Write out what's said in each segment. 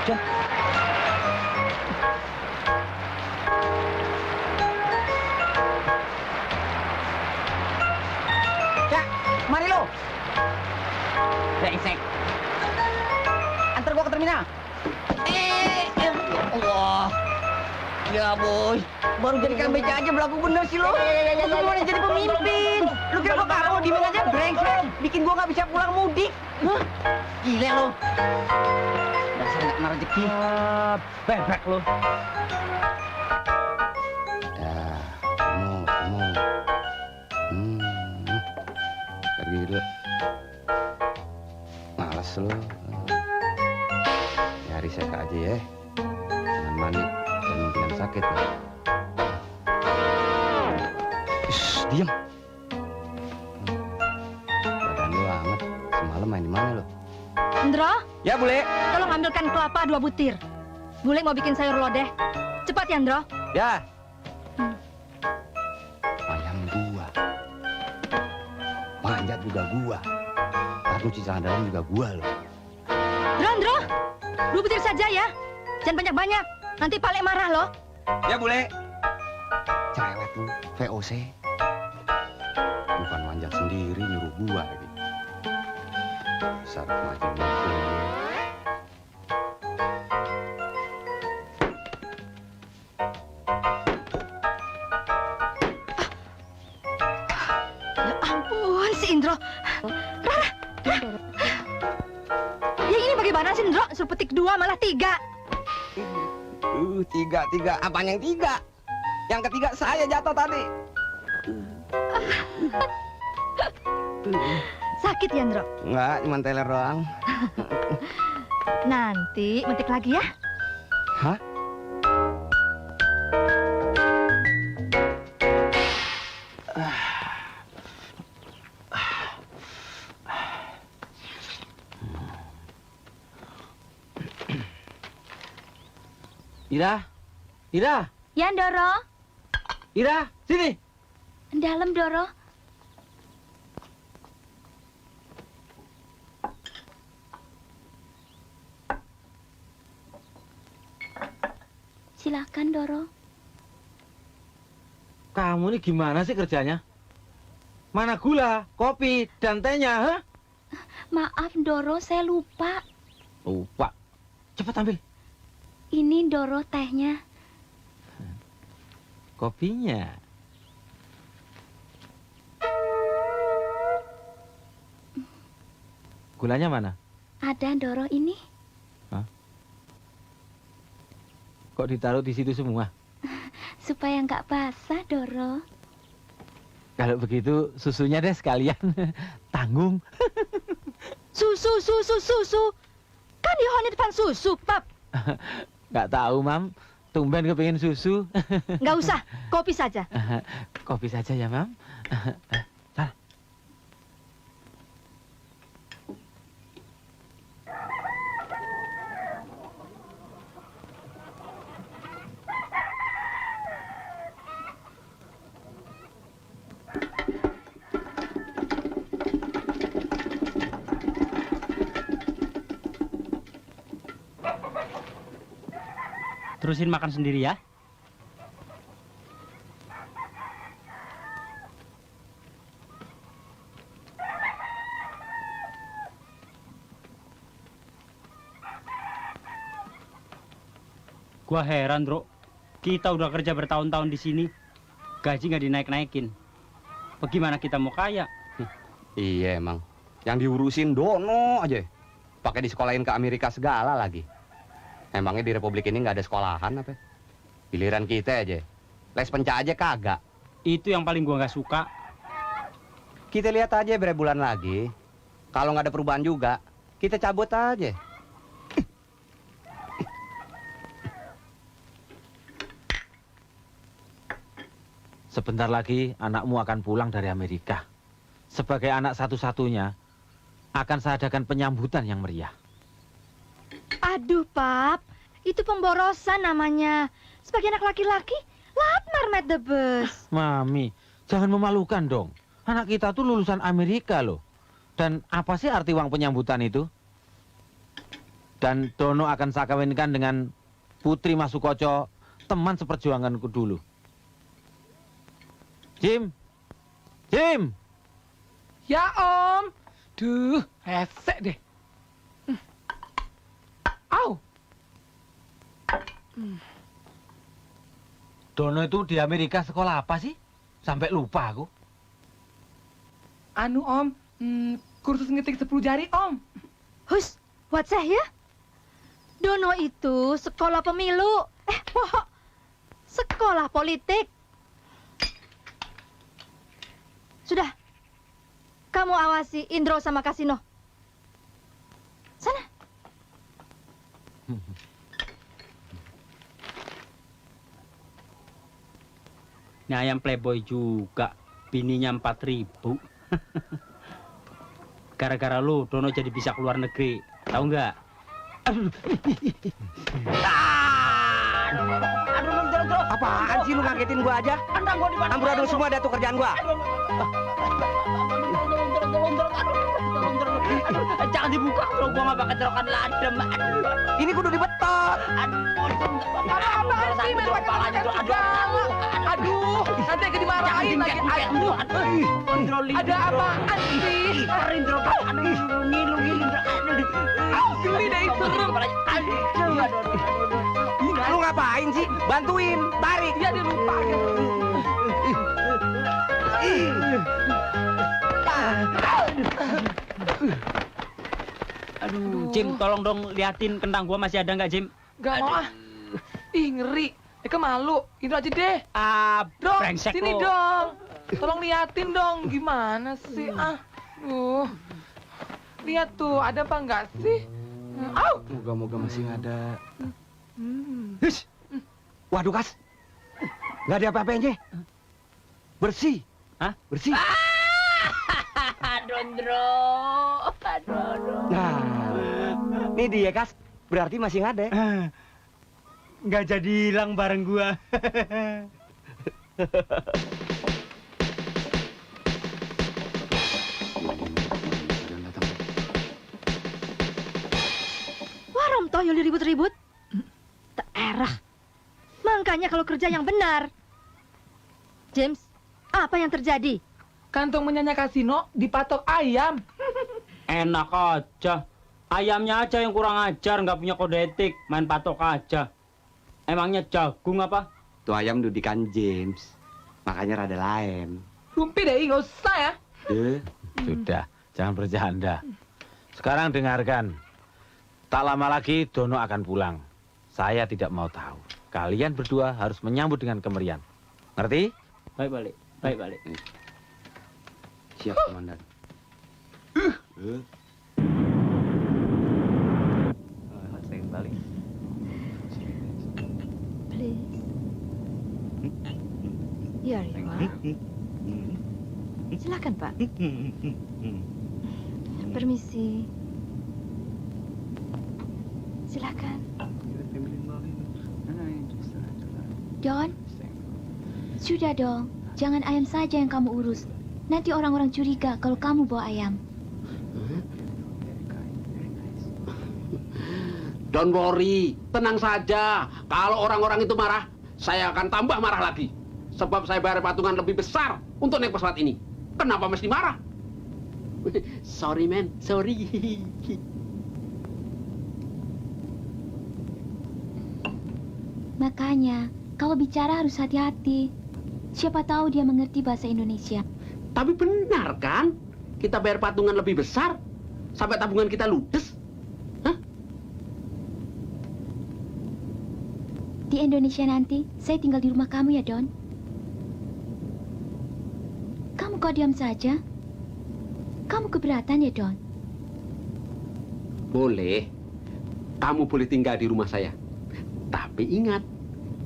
Udah. Ya, mari lo. Brengsek. Antar gua ke terminal. Allah. Ya boy, baru jadi KMBC aja belagu bener sih lo. Lu mau jadi pemimpin. Lu kira gua karo di mana aja brengsek. Bikin gua nggak bisa pulang mudik. Hah? Gila lo. Dasar nggak kena rezeki. Bebek lo. Ya, kamu. Pergi dulu. Males lu. Nyari seka aja ya. Jangan mandi. Kemungkinan sakit ya. Diam. Badan lu amat. Semalam main di mana lu? Ndro, Ya, Bule. tolong ambilkan kelapa 2 butir. Bule mau bikin sayur lodeh. Cepat ya, Ndro. Ya. Ayam gua. Manjat juga gua. Aku cuci celana dalam juga gua loh. Ndro, 2 butir saja ya. Jangan banyak-banyak. Nanti Pak Le marah loh. Ya, Bule. Cerewet lu, VOC. Bukan manjat sendiri, nyuruh gua lagi. Sarap maju-maju. Ya ampun, si Indro. Rara. Ya ini bagaimana sih, Indro? Suruh petik 2 malah 3. Tiga. Apaan yang 3? Yang ketiga saya jatuh tadi. Sakit ya, Indro? Enggak, cuma teler doang. Nanti metik lagi ya. Hah? Ira, Ya, Ndoro. Ira, sini. Dalam, Ndoro. Silakan, Ndoro. Kamu ini gimana sih kerjanya? Mana gula, kopi, dan tehnya, ha? Maaf, Ndoro, saya lupa. Lupa. Cepat ambil. Ini, Ndoro, tehnya. Kopinya. Gulanya mana? Ada, Ndoro, ini. Kok ditaruh di situ semua? Supaya nggak basah, Ndoro. Kalau begitu susunya deh sekalian. Tanggung. Susu. Kan di depan susu, Pap. Nggak tahu, Mam. Tumben kepingin susu. Nggak usah, kopi saja. Kopi saja ya, Mam. Salah. Terusin makan sendiri ya. Gua heran, Bro. Kita udah kerja bertahun-tahun di sini, gaji nggak dinaik-naikin. Bagaimana kita mau kaya? Iya emang. Yang diurusin dono aja. Pakai disekolahin ke Amerika segala lagi. Emangnya di Republik ini nggak ada sekolahan apa? Giliran kita aja. Les penca aja kagak. Itu yang paling gua nggak suka. Kita lihat aja berapa bulan lagi. Kalau nggak ada perubahan juga, kita cabut aja. Sebentar lagi anakmu akan pulang dari Amerika. Sebagai anak satu-satunya, akan saya adakan penyambutan yang meriah. Aduh, Pap. Itu pemborosan namanya. Sebagai anak laki-laki, latmar met the bus. Mami, jangan memalukan dong. Anak kita tuh lulusan Amerika loh. Dan apa sih arti uang penyambutan itu? Dan Dono akan saya kawinkan dengan Putri Mas Sukoco, teman seperjuanganku dulu. Jim! Jim! Ya Om. Duh, hesek deh. Au. Dono itu di Amerika sekolah apa sih? Sampai lupa aku. Anu Om, kursus ngetik 10 jari Om. Hus, what's ya? Dono itu sekolah pemilu. Pohok. Sekolah politik. Sudah. Kamu awasi Indro sama Kasino. Sana. Ini ayam playboy juga, bininya 4.000. Gara-gara lu, Dono jadi bisa keluar negeri. Tahu nggak? Aduh, Dro. Apaan sih lu ngagetin gua aja? Amburadul semua ada tuh kerjaan gua. Jangan dibuka, kalau gua nggak bakal cerokan ladem. Ini kudu dibetot. Apaan sih main pakai segala? Aduh, nanti akan dimarahin lagi. Aduh, ada apaan sih? Geli deh itu. Lu ngapain sih? Bantuin, tarik. Dia dilupa. Aduh, Jim, tolong dong liatin kentang gua masih ada nggak, Jim? Gak mau ah. Ih, ngeri. Eka malu. Itu aja deh. Dong, Brengsek sini lo. dong. Tolong liatin dong. Gimana sih? Lihat tuh, ada apa enggak sih? Au! Moga-moga masih ada. Hish. Waduh, Kas. Nggak ada apa-apanya. Bersih. Hah? Bersih. Dondro. Nah, ini dia, Kas. Berarti masih nggak ada. Nggak jadi hilang bareng gua. Wah, Rom Toyo ribut-ribut. Tererah. Makanya kalau kerja yang benar. James, apa yang terjadi? Kantong menyanyi kasino dipatok ayam. Enak aja. Ayamnya aja yang kurang ajar, nggak punya kode etik, main patok aja. Emangnya jagung apa? Tuh ayam dudikan James. Makanya rada lain. Rumpi deh, nggak usah ya. Sudah, jangan bercanda. Sekarang dengarkan. Tak lama lagi Dono akan pulang. Saya tidak mau tahu. Kalian berdua harus menyambut dengan kemerian. Ngerti? Baik balik, baik balik. Siap, Komandan. Balik. Please. Here you are. Silakan, Pak. Permisi. Silakan. Don, sudah dong. Jangan ayam saja yang kamu urus. Nanti orang-orang curiga kalau kamu bawa ayam. Don't worry, tenang saja. Kalau orang-orang itu marah, saya akan tambah marah lagi. Sebab saya bayar patungan lebih besar untuk naik pesawat ini. Kenapa mesti marah? Sorry, man. Sorry. Makanya, kalau bicara harus hati-hati. Siapa tahu dia mengerti bahasa Indonesia. Tapi benar kan? Kita bayar patungan lebih besar sampai tabungan kita ludes. Di Indonesia nanti, saya tinggal di rumah kamu ya, Don. Kamu kok diam saja? Kamu keberatan ya, Don? Boleh. Kamu boleh tinggal di rumah saya. Tapi ingat,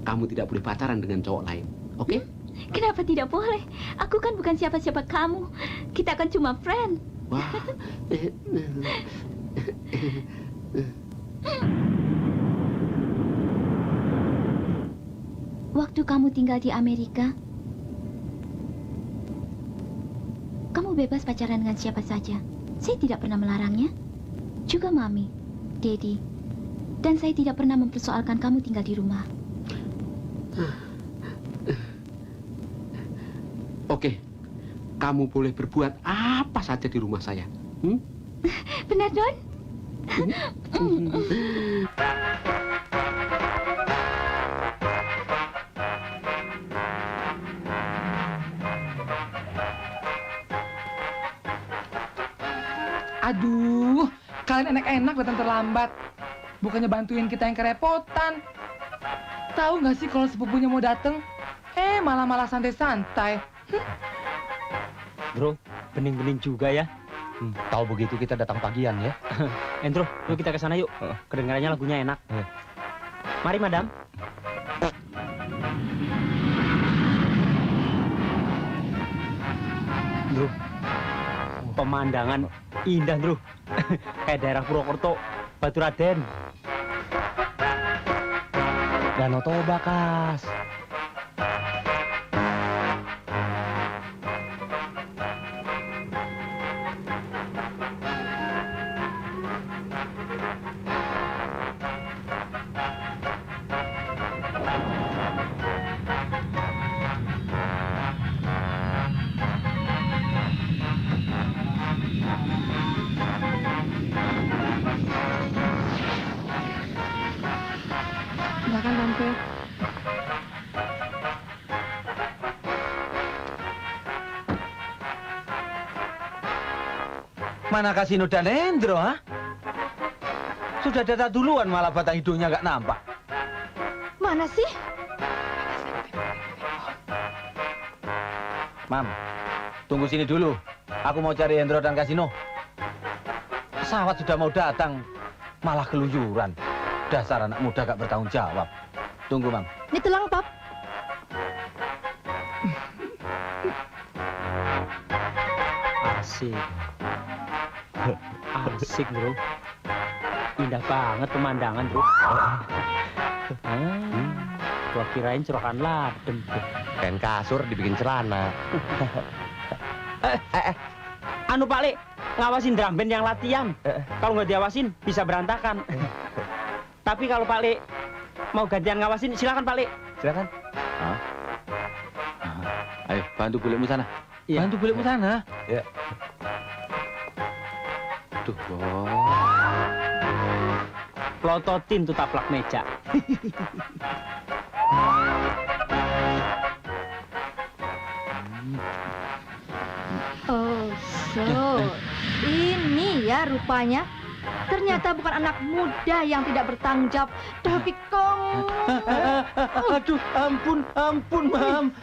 kamu tidak boleh pacaran dengan cowok lain. Oke? Kenapa tidak boleh? Aku kan bukan siapa-siapa kamu. Kita kan cuma friend. Wah. Waktu kamu tinggal di Amerika, kamu bebas pacaran dengan siapa saja. Saya tidak pernah melarangnya. Juga Mami, Daddy, Dan saya tidak pernah mempersoalkan kamu tinggal di rumah. Oke, kamu boleh berbuat apa saja di rumah saya. Benar, Don? Aduh, kalian enak-enak datang terlambat. Bukannya bantuin kita yang kerepotan. Tahu nggak sih kalau sepupunya mau datang? Malah santai-santai. Bro, bening-bening juga ya. Tahu begitu kita datang pagian ya. Endro, yuk kita ke sana yuk. Kedengarannya lagunya enak. Mari, Madam. Bro, pemandangan indah, Bro. Kayak daerah Purwokerto, Baturaden. Danau Toba, Kas. Silakan, Tante. Mana Kasino dan Endro, ha? Sudah datang duluan malah batang hidungnya nggak nampak. Mana sih? Mam, tunggu sini dulu. Aku mau cari Endro dan Kasino. Pesawat sudah mau datang, malah keluyuran. Dasar anak muda gak bertanggung jawab. Tunggu, Mam. Ini telang, Pap. Asik. Asik, Bro. Indah banget pemandangan, Bro. Gua kirain cerokan ladem. Kain kasur dibikin celana. Anu Pak Le, ngawasin drum band yang latihan. Kalau nggak diawasin bisa berantakan. Tapi kalau Pak Le mau gantian ngawasin, silakan Pak Le. Silakan. Ayo, bantu kulitmu sana. Iya. Bantu kulitmu sana. Ya. Tuh, Plototin tuh taplak meja. Oh, so. Ini ya rupanya. Ternyata bukan anak muda yang tidak bertanggung jawab, tapi kong. Aduh, ampun, Mam.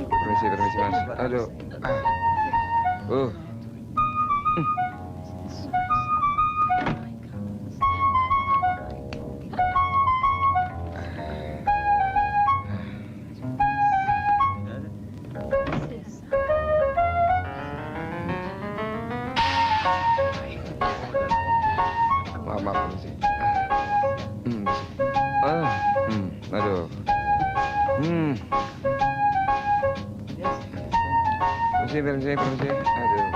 Permisi, Mas. Aduh. Maaf, permisi. Aduh. Permisi. Aduh.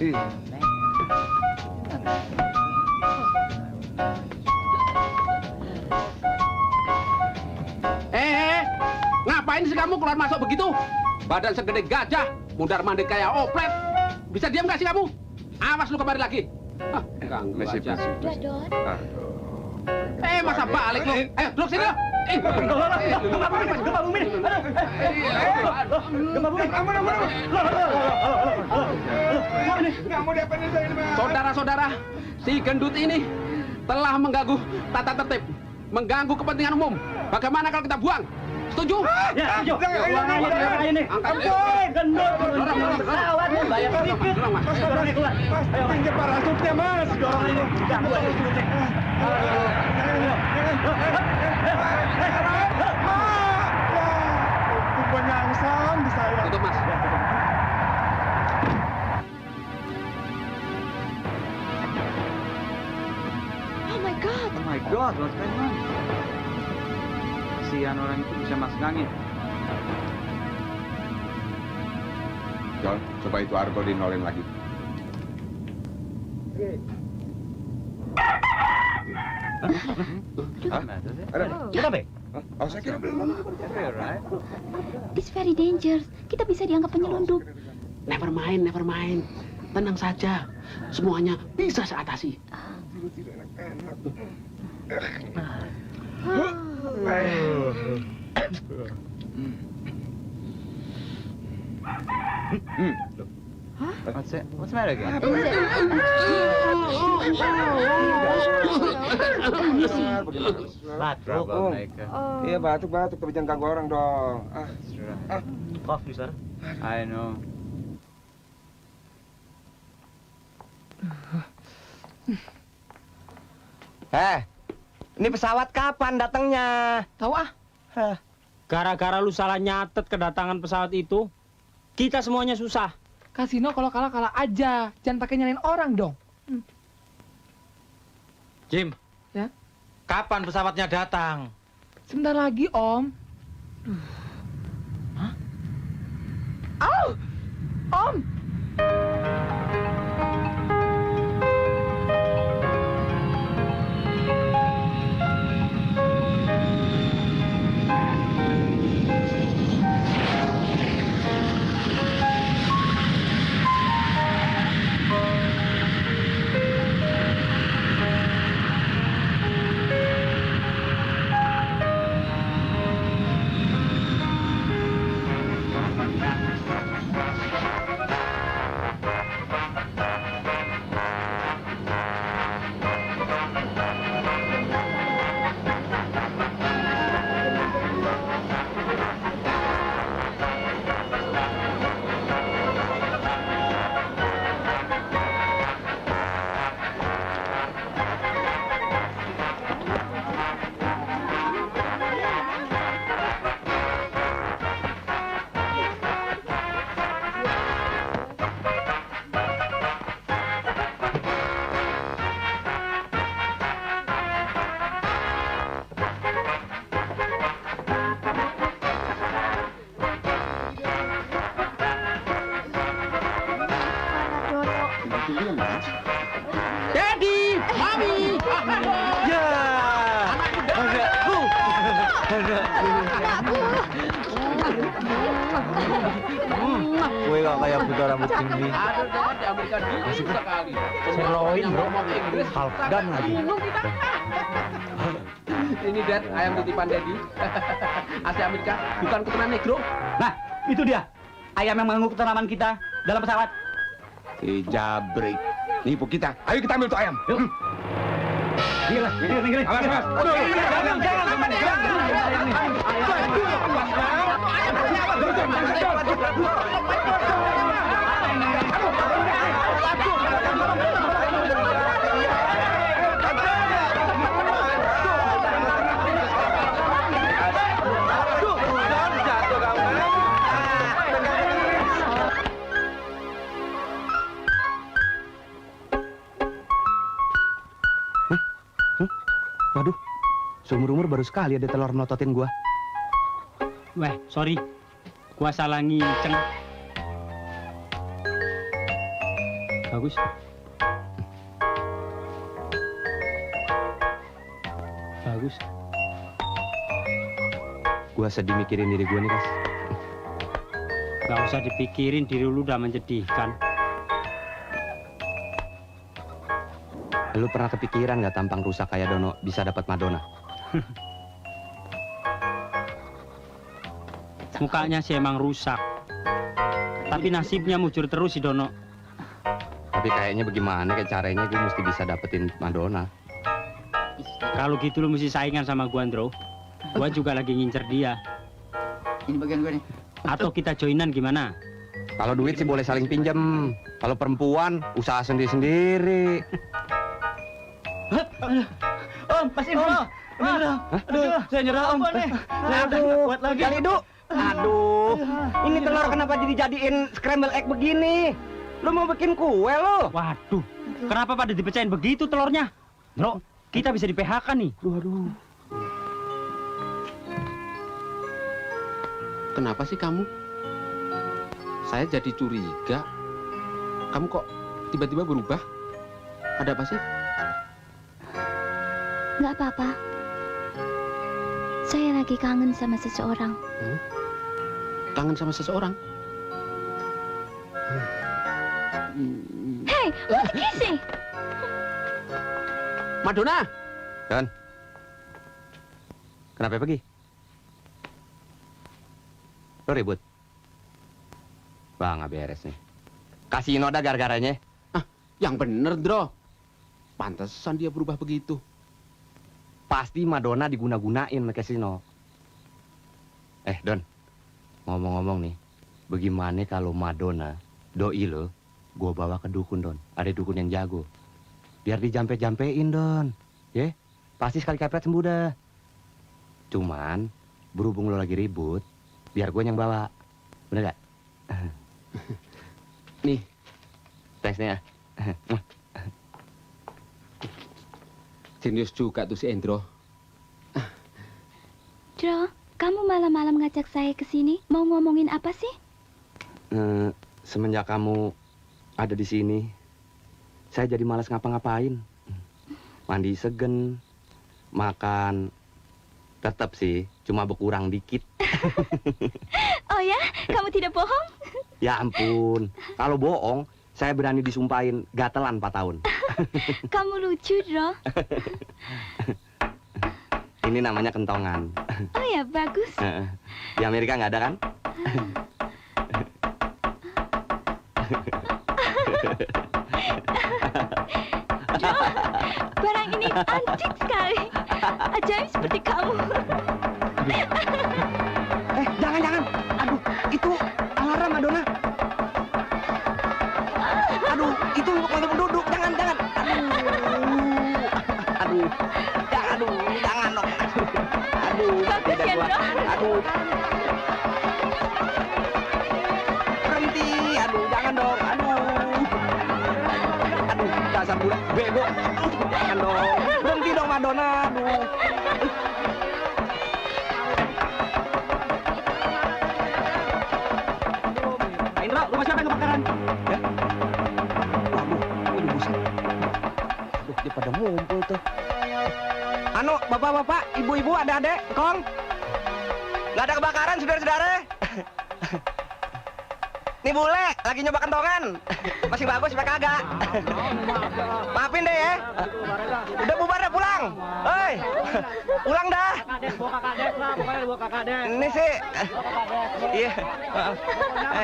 Ih. Ngapain sih kamu keluar masuk begitu? Badan segede gajah, mundar-mandir kayak oplet. Bisa diam nggak sih kamu? Awas lu kembali lagi. Ganggu aja. Sudah, Don. Masa balik lu? Ayo, duduk sini lo. Gempa bumi. Saudara-saudara, si gendut ini telah mengganggu tata tertib, mengganggu kepentingan umum. Bagaimana kalau kita buang? Setuju? Ya, setuju. Buang aja ini. Angkat. Gendut. Dorong. Bayar sedikit. Dorong, Mas. Dorong keluar. Ayo, pinggir parasutnya, Mas. Dorong ini. Penyangsang di saya. Tutup, Mas. Oh my God. Oh my God, what's going on? kasihan orang itu bisa masuk angin. John, coba itu Argo dinolin lagi. Hah? Ada? Kenapa? Oh, saya kira belum. It's very dangerous. Kita bisa dianggap penyelundup. Never mind. Tenang saja. Semuanya bisa saya atasi. What's the matter again? Troublemaker. Iya, batuk-batuk, tapi jangan ganggu orang dong. Coffee, sir. I know. Ini pesawat kapan datangnya? Tahu ah? Gara-gara lu salah nyatet kedatangan pesawat itu, kita semuanya susah. Kasino kalau kalah aja. Jangan pakai nyalain orang dong. Jim. Ya? Kapan pesawatnya datang? Sebentar lagi, Om. Hah? Au! Om! Daddy, Mami. Ya. Gue gak kayak buta rambut tinggi. Ada di Amerika dulu sekali. Sirloin, bro. Half done lagi. Ini Dad, ayam titipan Daddy. Asli Amerika, bukan keturunan negro. Nah, itu dia. Ayam yang mengganggu ketenangan kita dalam pesawat. Jabrik. Nipu kita. Ayo kita ambil tuh ayam. Yuk. Gila. Awas, awas. Aduh. Waduh, seumur-umur baru sekali ada telur melototin gua. Weh, sorry. Gua salah nginceng. Bagus. Bagus. Gua sedih mikirin diri gua nih, Kas. Gak usah dipikirin, diri lu udah menjadikan. Lu pernah kepikiran nggak tampang rusak kayak Dono bisa dapat Madonna? Mukanya sih emang rusak. Tapi nasibnya mujur terus si Dono. Tapi kayaknya bagaimana kayak caranya gue mesti bisa dapetin Madonna. Kalau gitu lu mesti saingan sama gua, Andro. Gua juga lagi ngincer dia. Ini bagian gue nih. Atau kita joinan gimana? Kalau duit sih boleh saling pinjam. Kalau perempuan usaha sendiri-sendiri. Om, pasin Om. Aduh, saya nyerah Om. Saya udah nggak kuat lagi. Kali Du. Aduh, ini telur kenapa dijadiin scramble egg begini? Lu mau bikin kue lu? Waduh, kenapa pada dipecahin begitu telurnya? Bro, kita bisa di PHK nih. Aduh. Kenapa sih kamu? Saya jadi curiga. Kamu kok tiba-tiba berubah? Ada apa sih? Nggak apa-apa. Saya lagi kangen sama seseorang. Kangen sama seseorang? Hey, what's kissing? Madonna! Don. Kenapa pergi? Lo ribut? Wah, nggak beres nih. Kasino dah gara-garanya. Yang bener, Dro. Pantesan dia berubah begitu. Pasti Madonna diguna-gunain sama kasino. Don. Ngomong-ngomong nih. Bagaimana kalau Madonna, doi lo, gua bawa ke dukun, Don. Ada dukun yang jago. Biar dijampe-jampein, Don. Ya? Pasti sekali kepret sembuh dah. Cuman, berhubung lo lagi ribut, biar gue yang bawa. Bener gak? Nih. Thanks nih ya. Jenius juga tuh si Endro. Dro, kamu malam-malam ngajak saya ke sini. Mau ngomongin apa sih? Semenjak kamu ada di sini, saya jadi malas ngapa-ngapain. Mandi segen, makan, tetap sih, cuma berkurang dikit. Oh ya? Kamu tidak bohong? Ya ampun, kalau bohong, saya berani disumpahin gatelan 4 tahun. Kamu lucu, Dro. Ini namanya kentongan. Oh ya, bagus. Di Amerika nggak ada kan? Dro, barang ini antik sekali. Ajaib seperti kamu. Jangan. Aduh, itu alarm Madonna. Aduh, itu untuk penduduk. Jangan. Aduh, jangan dong. Aduh, Bagus ya, Dro. Aduh. Berhenti. Aduh, jangan dong. Aduh, dasar bule bego. Jangan dong. Berhenti dong Madonna. Aduh. Indro, rumah siapa yang kebakaran? Ya? Waduh, buset. Aduh, dia pada ngumpul tuh. Anu, bapak-bapak, ibu-ibu, adik-adik, kong. Nggak ada kebakaran, saudara-saudara. Nih bule, lagi nyoba kentongan. Masih bagus, apa kagak? Maafin deh ya. Udah bubar dah, pulang. Hei, pulang dah. Ini sih. Iya.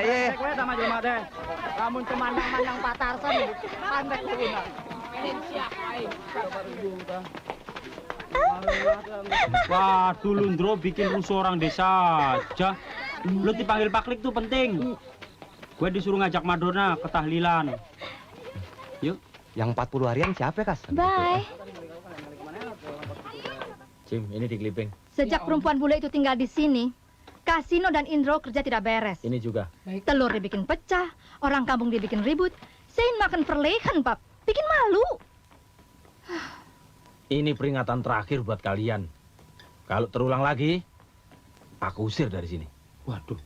Iya. Kamu cuma mandang patarsan, pantek guna. Waduh, Lundro bikin rusuh orang desa aja. Lu dipanggil Paklik tuh penting. Gue disuruh ngajak Madonna ke tahlilan. Yuk. Yang 40 harian siapa ya, Kas? Bye. Jim, ini di Kliping. Sejak perempuan bule itu tinggal di sini, Kasino dan Indro kerja tidak beres. Ini juga. Telur dibikin pecah, orang kampung dibikin ribut. Saya makan perlehan, Pap. Bikin malu. Ini peringatan terakhir buat kalian. Kalau terulang lagi, aku usir dari sini. Waduh.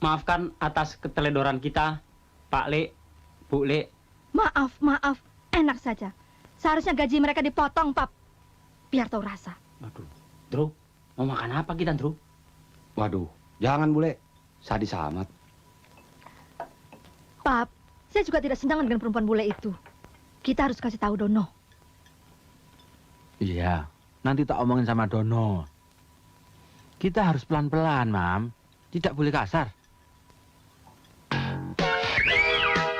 Maafkan atas keteledoran kita, Pak Le, Bu Le. Maaf. Enak saja. Seharusnya gaji mereka dipotong, Pap. Biar tahu rasa. Waduh. Dro, mau makan apa kita, Dro? Waduh, jangan bule. Sadis amat. Pap, saya juga tidak senang dengan perempuan bule itu. Kita harus kasih tahu Dono. Iya, nanti tak omongin sama Dono. Kita harus pelan-pelan, Mam. Tidak boleh kasar.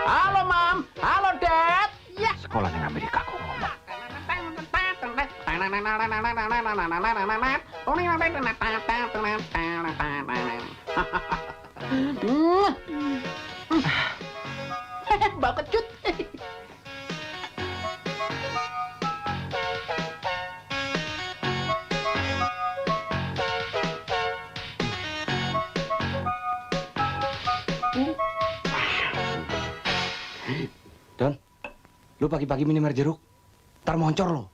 Halo, Mam. Halo, Dad. Ya. Sekolah di Amerika kok ngomong. Bau kecut. Don, lu pagi-pagi minum air jeruk. Ntar moncor lo.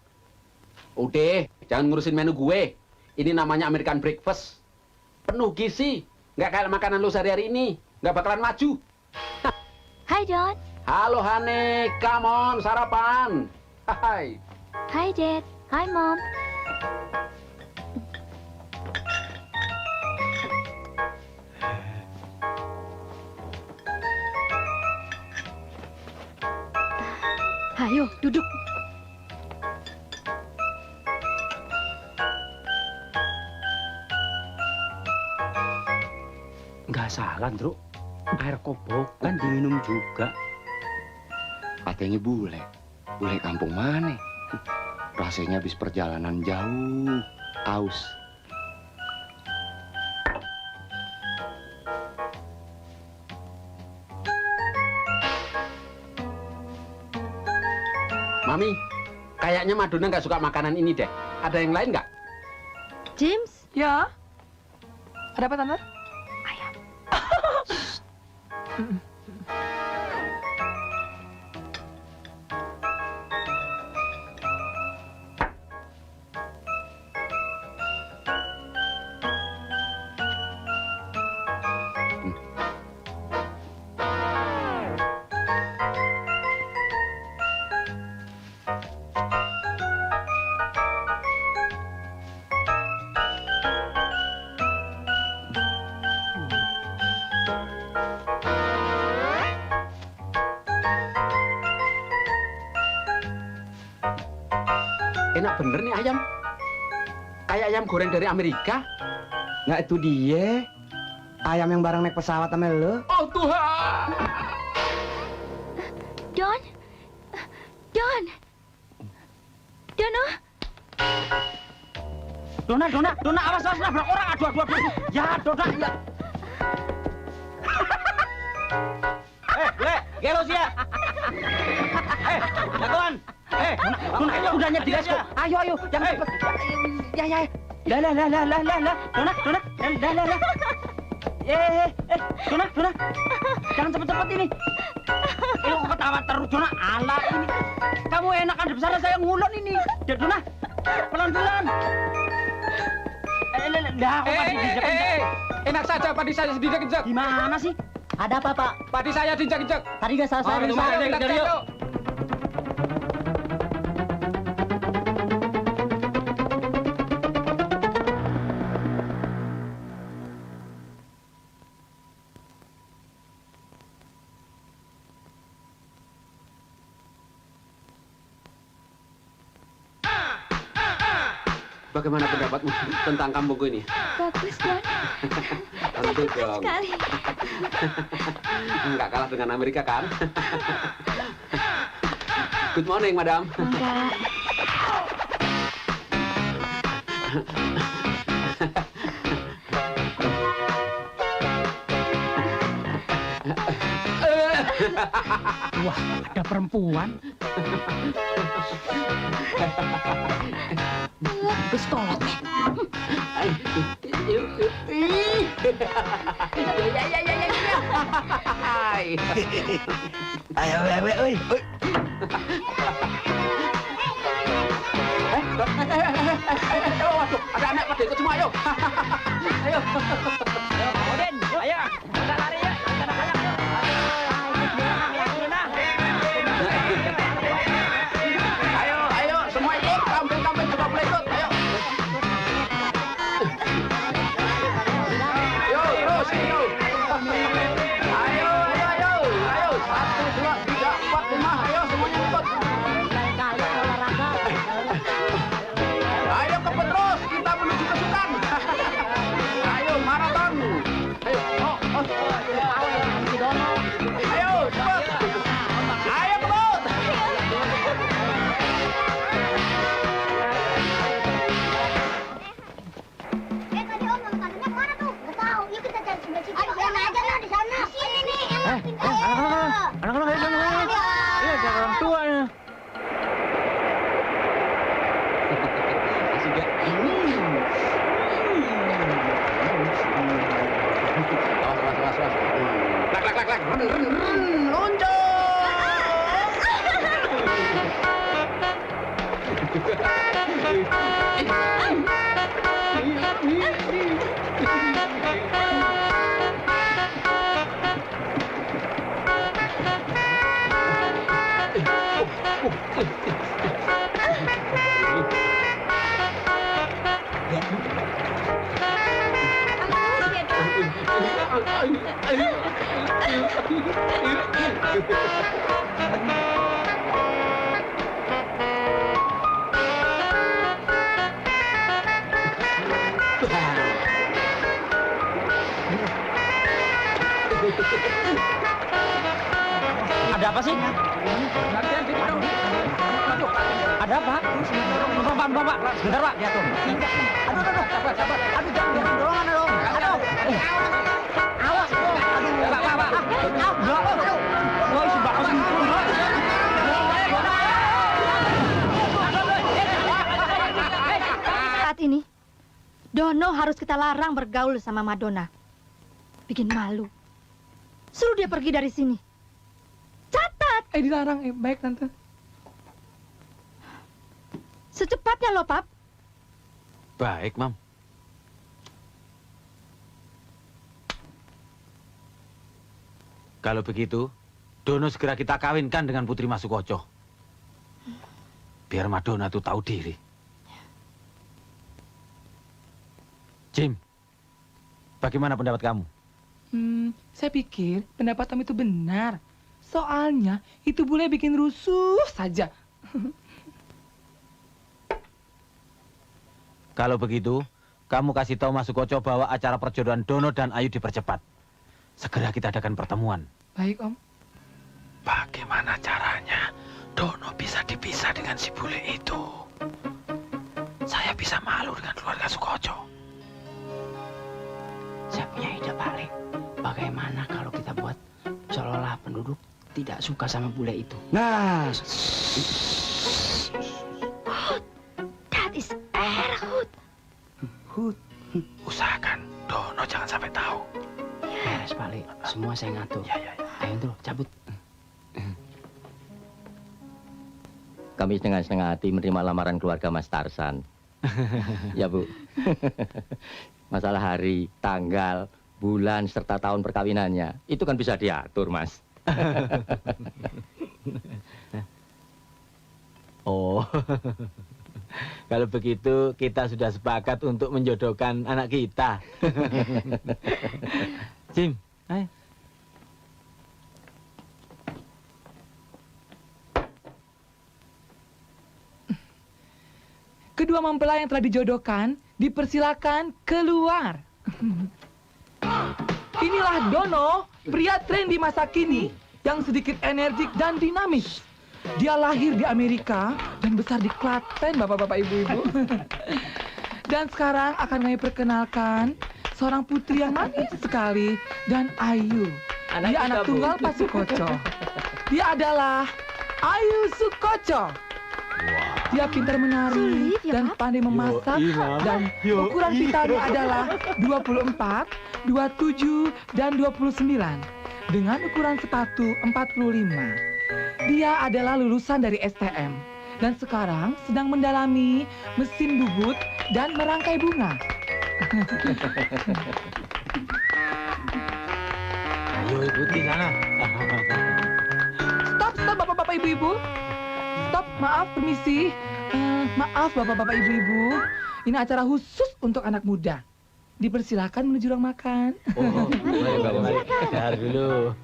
Udah, jangan ngurusin menu gue. Ini namanya American breakfast. penuh gizi. Nggak kayak makanan lu sehari-hari ini. Nggak bakalan maju. Hai, Don. Halo, Hane. Come on, sarapan. Hai. Hai, Dad. Hai, Mom. Ayo, duduk. Nggak salah, Ndro. Air kobokan diminum juga. Katanya bule. Bule kampung mana? Rasanya habis perjalanan jauh. Aus. Mami, kayaknya Madonna nggak suka makanan ini deh. Ada yang lain nggak? James, Ya? Ada apa, Tante? Enak bener nih ayam. Kayak ayam goreng dari Amerika. Nggak itu dia. Ayam yang bareng naik pesawat sama lo. Oh Tuhan. Don? Don? Dono? Dona, awas, nabrak orang. Aduh. Ya, Dona, ya. Gelos ya. Jagoan. Dona, udah nyet di gas kok. Ayo, jangan cepet. Ya. Lah. Dona. Dona. Jangan cepet-cepet ini. Ini kok ketawa terus, Dona. Alah ini. Kamu enak ada besar saya ngulon ini. Dona. Pelan-pelan. Dah, kok padi dijek-jek. Enak saja padi saya dijek-jek. Gimana sih? Ada apa, Pak? Padi saya dijek-jek. Tadi nggak salah saya. Ayo, kita cek yuk. Bagaimana pendapatmu tentang kampungku ini? Bagus, Don. Tentu dong. Sekali. Nggak kalah dengan Amerika kan? Good morning, Madam. Enggak. Wah, ada perempuan. Bestolot. Ayo, oi. Waduh, ada anak pada ikut semua, ayo. Ayo. Odin, ayo. Kita lari ya. Kita anak-anak yuk. Ayo, semua ikut. Kambing juga boleh ikut. Ayo. Yo, terus, yo. Ayo. 1, 2, 3, 4, 5. Ayo, semuanya ikut. Ayo kepet terus, kita menuju kesukaan. Ayo, maraton. Ayo, Ayo, cepet. Ayo, kebut. Tadi Om, makanannya kemana tuh? Nggak tahu. Yuk kita cari sebelah situ. Ayo, aja lah di sana. Sini nih. Anak-anak, Anak-anak, ayo. Iya, jangan orang tua ya. Ada apa sih? Ada apa? Pak. Sebentar, Pak. Ya, tuh. Aduh, jangan dorongan dong. Aduh. Awas, dong. Aduh, Pak. Wah, isi bakal Saat ini, Dono harus kita larang bergaul sama Madonna. Bikin malu. Suruh dia pergi dari sini. Catat! Dilarang. Baik, Tante. Secepatnya loh, Pap. Baik, Mam. Kalau begitu, Dono segera kita kawinkan dengan Putri Masukoco. Biar Madonna tuh tahu diri. Jim, bagaimana pendapat kamu? Saya pikir pendapat Om itu benar. Soalnya itu bule bikin rusuh saja. Kalau begitu, kamu kasih tahu Masukoco bahwa acara perjodohan Dono dan Ayu dipercepat. Segera kita adakan pertemuan. Baik, Om. Bagaimana caranya Dono bisa dipisah dengan si bule itu? Saya bisa malu dengan keluarga Sukoco. Saya punya ide, Pak Le. Bagaimana kalau kita buat seolah-olah penduduk tidak suka sama bule itu? Nah, That is Erhut. Usahakan Dono jangan sampai tahu. Beres, Pak Le. Semua saya ngatur. Ya. Ayo, Ndro, cabut. Kami dengan setengah hati menerima lamaran keluarga Mas Tarsan. Ya, Bu. Masalah hari, tanggal, bulan, serta tahun perkawinannya, itu kan bisa diatur, Mas. Oh, kalau begitu kita sudah sepakat untuk menjodohkan anak kita. Jim, ayo. Kedua mempelai yang telah dijodohkan dipersilakan keluar. Inilah Dono, pria trendy masa kini yang sedikit energik dan dinamis. Dia lahir di Amerika dan besar di Klaten, bapak-bapak, ibu-ibu. Dan sekarang akan kami perkenalkan seorang putri yang manis sekali dan ayu. Dia anak tunggal Pak Sukoco. Dia adalah Ayu Sukoco. Dia pintar menari dan pandai memasak, dan ukuran pitanya adalah 24, 27, dan 29 dengan ukuran sepatu 45. Dia adalah lulusan dari STM dan sekarang sedang mendalami mesin bubut dan merangkai bunga. Ayo ikuti sana. Stop, bapak-bapak, ibu-ibu. Stop, maaf, permisi. Maaf, bapak-bapak, ibu-ibu. Ini acara khusus untuk anak muda. Dipersilakan menuju ruang makan. Oh, mari. Dahar dulu.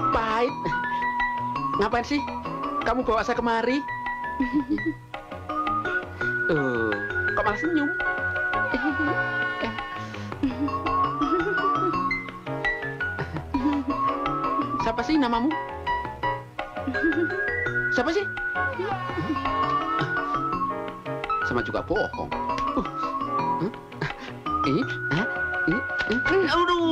Pahit. Ngapain sih kamu bawa saya kemari? Kok malah senyum? Siapa sih namamu? Siapa sih? Sama juga bohong. Aduh.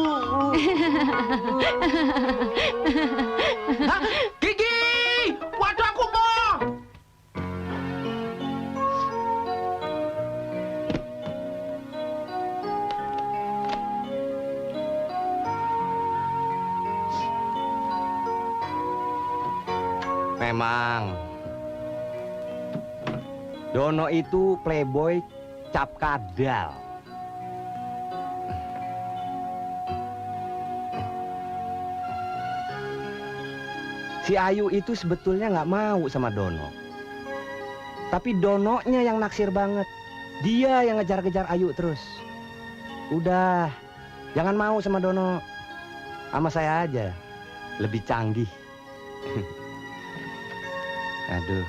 Hah? Gigi! Waduh, aku mau! memang Dono itu playboy cap kadal. Si Ayu itu sebetulnya nggak mau sama Dono. Tapi Dononya yang naksir banget. Dia yang ngejar-ngejar Ayu terus. Udah, jangan mau sama Dono. Sama saya aja. Lebih canggih. Aduh,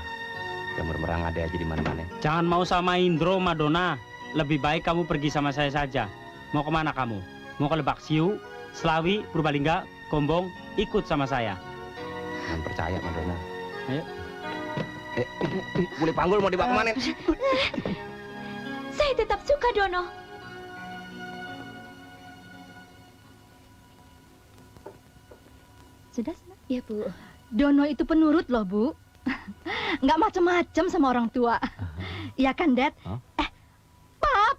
gambar merang ada aja di mana-mana. Jangan mau sama Indro, Madonna. Lebih baik kamu pergi sama saya saja. Mau kemana kamu? Mau ke Lebak Siu, Selawi, Purbalingga, Gombong? Ikut sama saya. Jangan percaya, Madonna. Ayo. Boleh panggul mau dibawa kemana? Saya tetap suka Dono. Sudah, ya Bu. Dono itu penurut loh, Bu. Nggak macem-macem sama orang tua. Iya kan, Dad? Hah? Pap!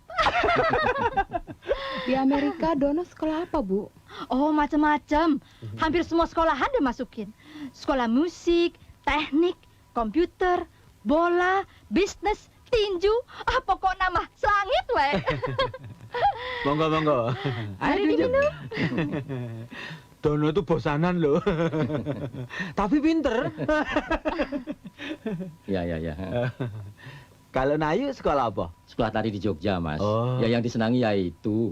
Di Amerika Dono sekolah apa, Bu? Oh, macem-macem. Hampir semua sekolahan dia masukin. Sekolah musik, teknik, komputer, bola, bisnis, tinju. Ah, pokok nama selangit, we. Monggo, monggo. Mari diminum. Dono itu bosanan loh. Tapi pinter. Ya. Kalau Nayu sekolah apa? Sekolah tari di Jogja, Mas. Oh. Ya yang disenangi ya itu.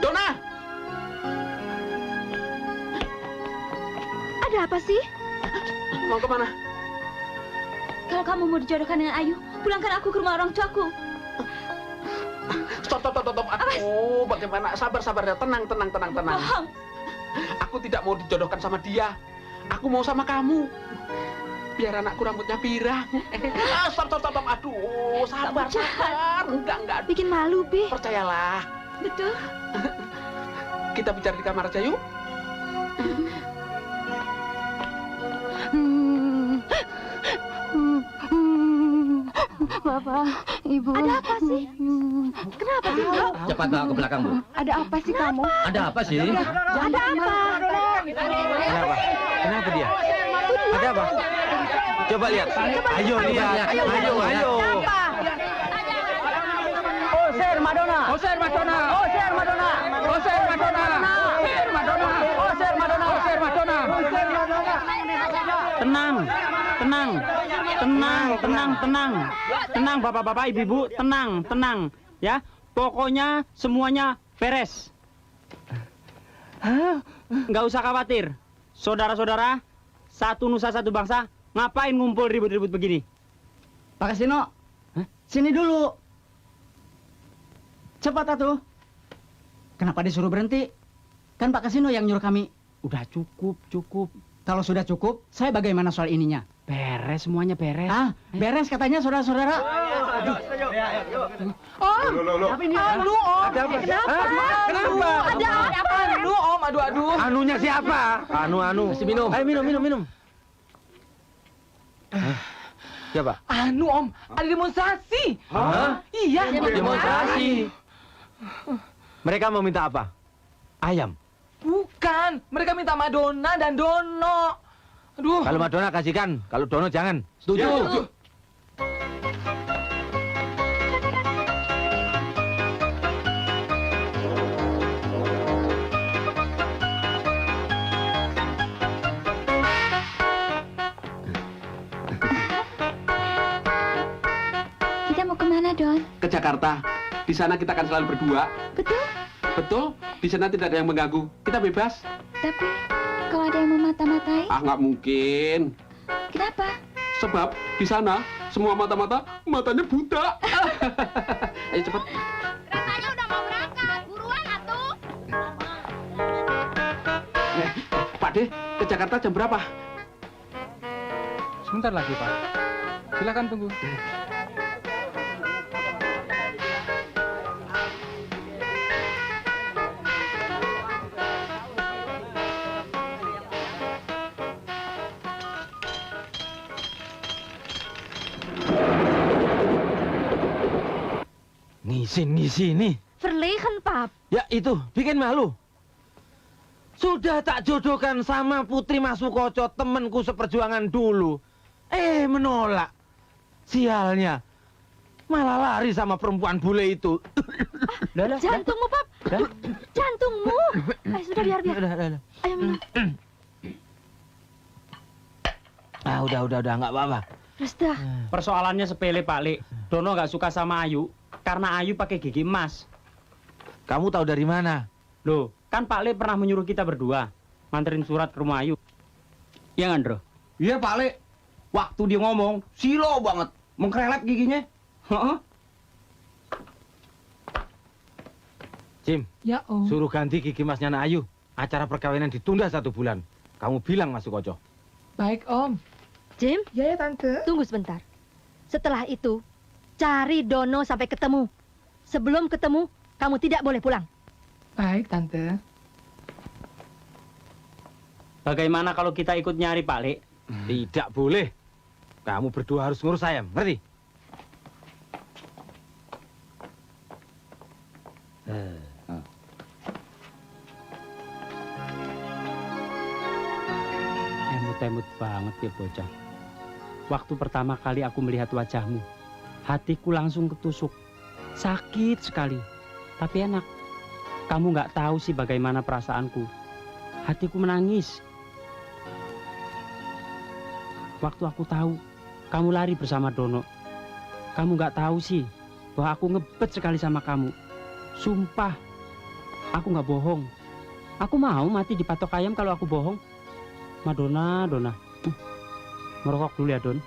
Dona! Ada apa sih? Mau kemana? Kalau kamu mau dijodohkan dengan Ayu, pulangkan aku ke rumah orang tuaku. Stop. Aduh, bagaimana? Sabar. Tenang. Bohong. Aku tidak mau dijodohkan sama dia. Aku mau sama kamu. Biar anakku rambutnya pirang. Stop. Aduh, sabar. Enggak. Bikin malu, Bi. Percayalah. Betul. Kita bicara di kamar aja yuk. Bapak, Ibu. Ada apa sih? Kenapa sih, Bu? Cepat bawa ke belakang, Bu. Ada apa sih kamu? Ada apa sih? Ada apa? Kenapa? Kenapa dia? Ada apa? Coba lihat. Ayo lihat. Ayo. Oser Madonna. Tenang, bapak-bapak, ibu-ibu, tenang, ya. Pokoknya semuanya beres. Nggak usah khawatir, saudara-saudara, satu nusa satu bangsa. Ngapain ngumpul ribut-ribut begini? Pak Kasino, sini dulu. Cepat atuh. Kenapa disuruh berhenti? Kan Pak Kasino yang nyuruh kami. Udah cukup. Kalau sudah cukup, saya bagaimana soal ininya? Beres, semuanya beres. Ah, beres katanya saudara-saudara. Tapi ini Om. Ada apa? Kenapa? Ada apa? Om. Aduh. Anunya siapa? Anu. Mesti minum. Ayo minum. Siapa? Om, ada demonstrasi. Hah? Iya, Demonstrasi. Mereka mau minta apa? Ayam. Bukan, mereka minta Madonna dan Dono. Aduh. Kalau Madonna kasihkan, kalau Dono jangan. Setuju. Kita mau kemana, Don? Ke Jakarta. Di sana kita akan selalu berdua. Betul. Di sana tidak ada yang mengganggu. Kita bebas. Tapi kalau ada yang memata-matai, Nggak mungkin. kenapa? Sebab di sana semua matanya buta. Ayo cepat. Keretanya udah mau berangkat. Buruan atuh. Pak De, ke Jakarta jam berapa? Sebentar lagi, Pak. Silakan tunggu. Ngisi nih. Verlegen, Pap. Ya itu, bikin malu. Sudah tak jodohkan sama Putri Mas Sukoco, temanku seperjuangan dulu. Menolak. Sialnya. Malah lari sama perempuan bule itu. Jantungmu, Pap. Jantungmu. Sudah. biar. Udah. Ayo minum. Ah, udah, nggak apa-apa. Terus dah. Persoalannya sepele, Pak Lek. Dono nggak suka sama Ayu karena Ayu pakai gigi emas. Kamu tahu dari mana? Loh, kan Pak Lek pernah menyuruh kita berdua nganterin surat ke rumah Ayu. Iya nggak, Ndro? Iya, Pak Lek. Waktu dia ngomong, silo banget. Mengkrelep giginya. Heeh. Jim, Ya, Om. suruh ganti gigi emasnya Nak Ayu. Acara perkawinan ditunda 1 bulan. Kamu bilang masuk Ojo. Baik, Om. Jim, Ya, Tante. tunggu sebentar. Setelah itu, cari Dono sampai ketemu. Sebelum ketemu, kamu tidak boleh pulang. Baik, Tante. Bagaimana kalau kita ikut nyari Pak Lek? Tidak boleh. Kamu berdua harus ngurus saya, ngerti? Emut-emut banget ya bocah. Waktu pertama kali aku melihat wajahmu, hatiku langsung ketusuk. Sakit sekali, tapi enak. Kamu nggak tahu sih bagaimana perasaanku. Hatiku menangis. Waktu aku tahu kamu lari bersama Dono. Kamu nggak tahu sih bahwa aku ngebet sekali sama kamu. Sumpah, aku nggak bohong. Aku mau mati dipatok ayam kalau aku bohong. Madonna. Merokok dulu ya, Don.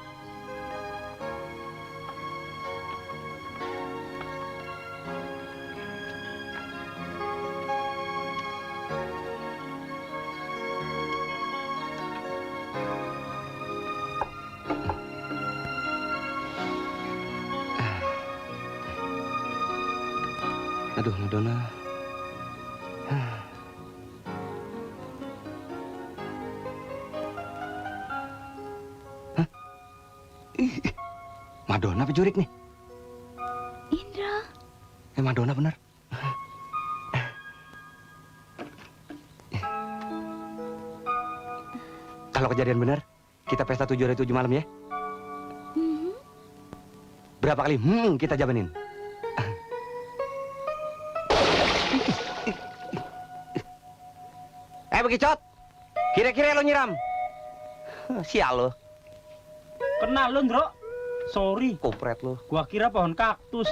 Aduh, Madonna. Madonna apa jurik nih? Indra. Madonna bener. Kalau kejadian bener, kita pesta 7 hari 7 malam ya. Berapa kali kita jabanin? Bekicot, kira-kira lo nyiram? Sial lo. Kenal lo, Ndro? Sorry. Kopret lo. Gua kira pohon kaktus.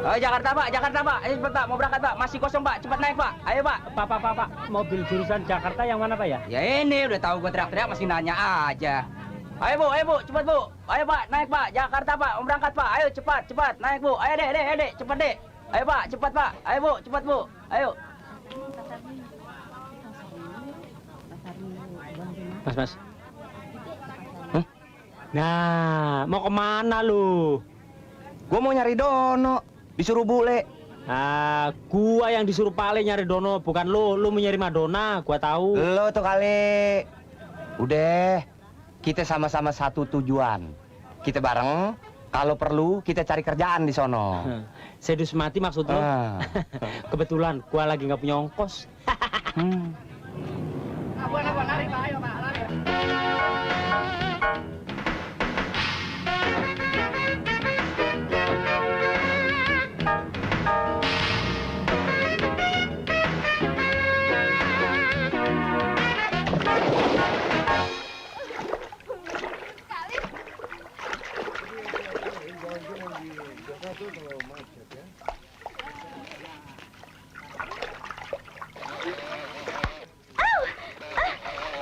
Oh, Jakarta, Pak. Ayo cepat, Pak. Mau berangkat, Pak. Masih kosong, Pak. Cepat naik, Pak. Ayo, Pak. Pak. Mobil jurusan Jakarta yang mana, Pak ya? Ya ini, udah tahu gua teriak-teriak masih nanya aja. Ayo, Bu. Cepat, Bu. Ayo, Pak. Naik, Pak. Jakarta, Pak. Mau berangkat, Pak. Ayo, cepat. Naik, Bu. Ayo, Dek. Cepat, Dek. Ayo, Pak. Cepat, Pak. Ayo, Bu. Cepat, Bu. Ayo. Mas. Hah? Nah, mau kemana lu? Gua mau nyari Dono. Disuruh bule. Gua yang disuruh Pak Le nyari Dono, bukan lu. Lu mau nyari Madonna, gua tahu. Lo tuh kali. Udah, kita sama-sama satu tujuan. Kita bareng, kalau perlu kita cari kerjaan di sono. Sedus mati maksud lu? Kebetulan gua lagi nggak punya ongkos.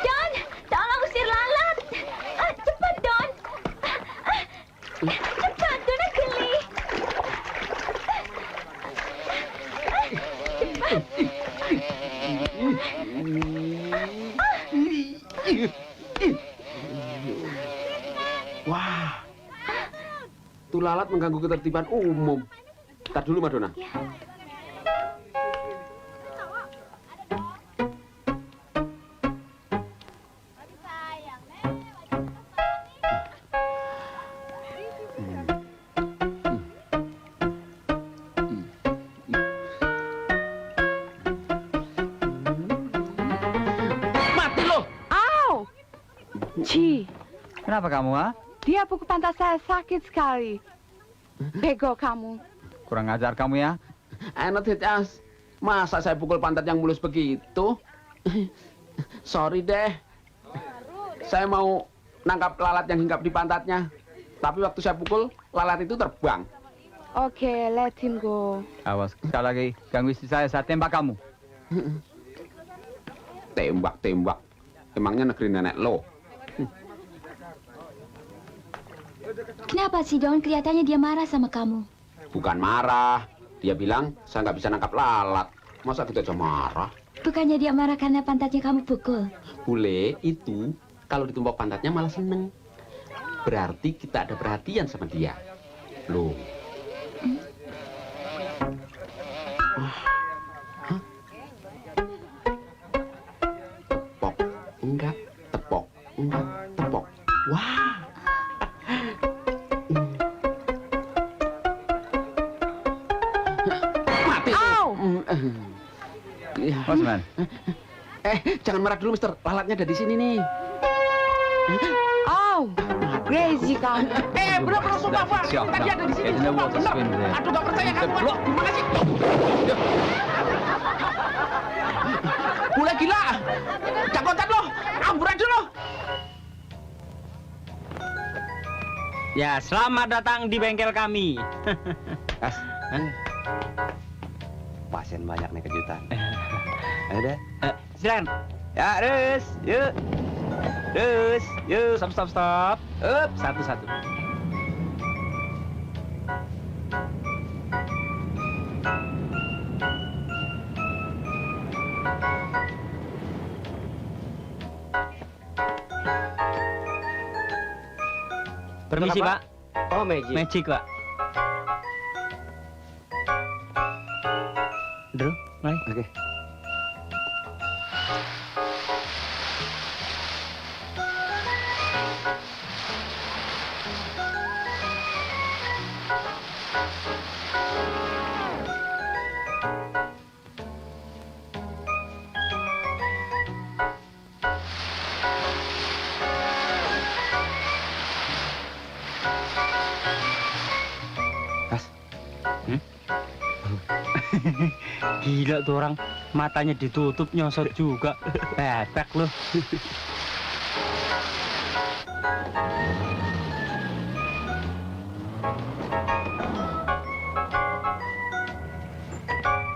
Don, tolong usir lalat. Cepat, Don. Cepat, Dona geli. Wah. Tuh lalat mengganggu ketertiban umum. Ntar dulu, Madonna. Mati lo. Au! Ci, Kenapa kamu, ha? dia pukul pantat saya sakit sekali. Bego kamu. Kurang ajar kamu ya. Enak Cas. Masa saya pukul pantat yang mulus begitu? Sorry deh. Saya mau nangkap lalat yang hinggap di pantatnya. Tapi waktu saya pukul, lalat itu terbang. Oke, let him go. Awas, sekali lagi ganggu istri saya tembak kamu. Tembak. Emangnya negeri nenek lo? Kenapa sih, Don? Kelihatannya dia marah sama kamu. Bukan marah. Dia bilang, saya nggak bisa nangkap lalat. Masa kita aja marah? Bukannya dia marah karena pantatnya kamu pukul. Bule itu, kalau ditumpuk pantatnya malah seneng. Berarti kita ada perhatian sama dia. Loh. Tepok, enggak. Tepok, enggak. Tepok. Wah. Mati. What's man? Jangan marah dulu, Mister. Lalatnya ada di sini nih. Oh, crazy kamu. Bener sumpah, Pak. Tadi ada di sini. Sumpah, bener. Aduh, gak percaya kamu. Gimana sih? Bule gila. Jagotan lo. Amburan dulu. Ya, selamat datang di bengkel kami. Mas, pasien banyak nih kejutan. Ada? Silakan. Ya, terus, yuk. Terus, yuk. Stop. Up, satu-satu. Permisi, Pak. Oh, magic. Magic, Pak. Drew, mulai. Oke. Gila tuh orang, matanya ditutup nyosot juga. Bebek loh.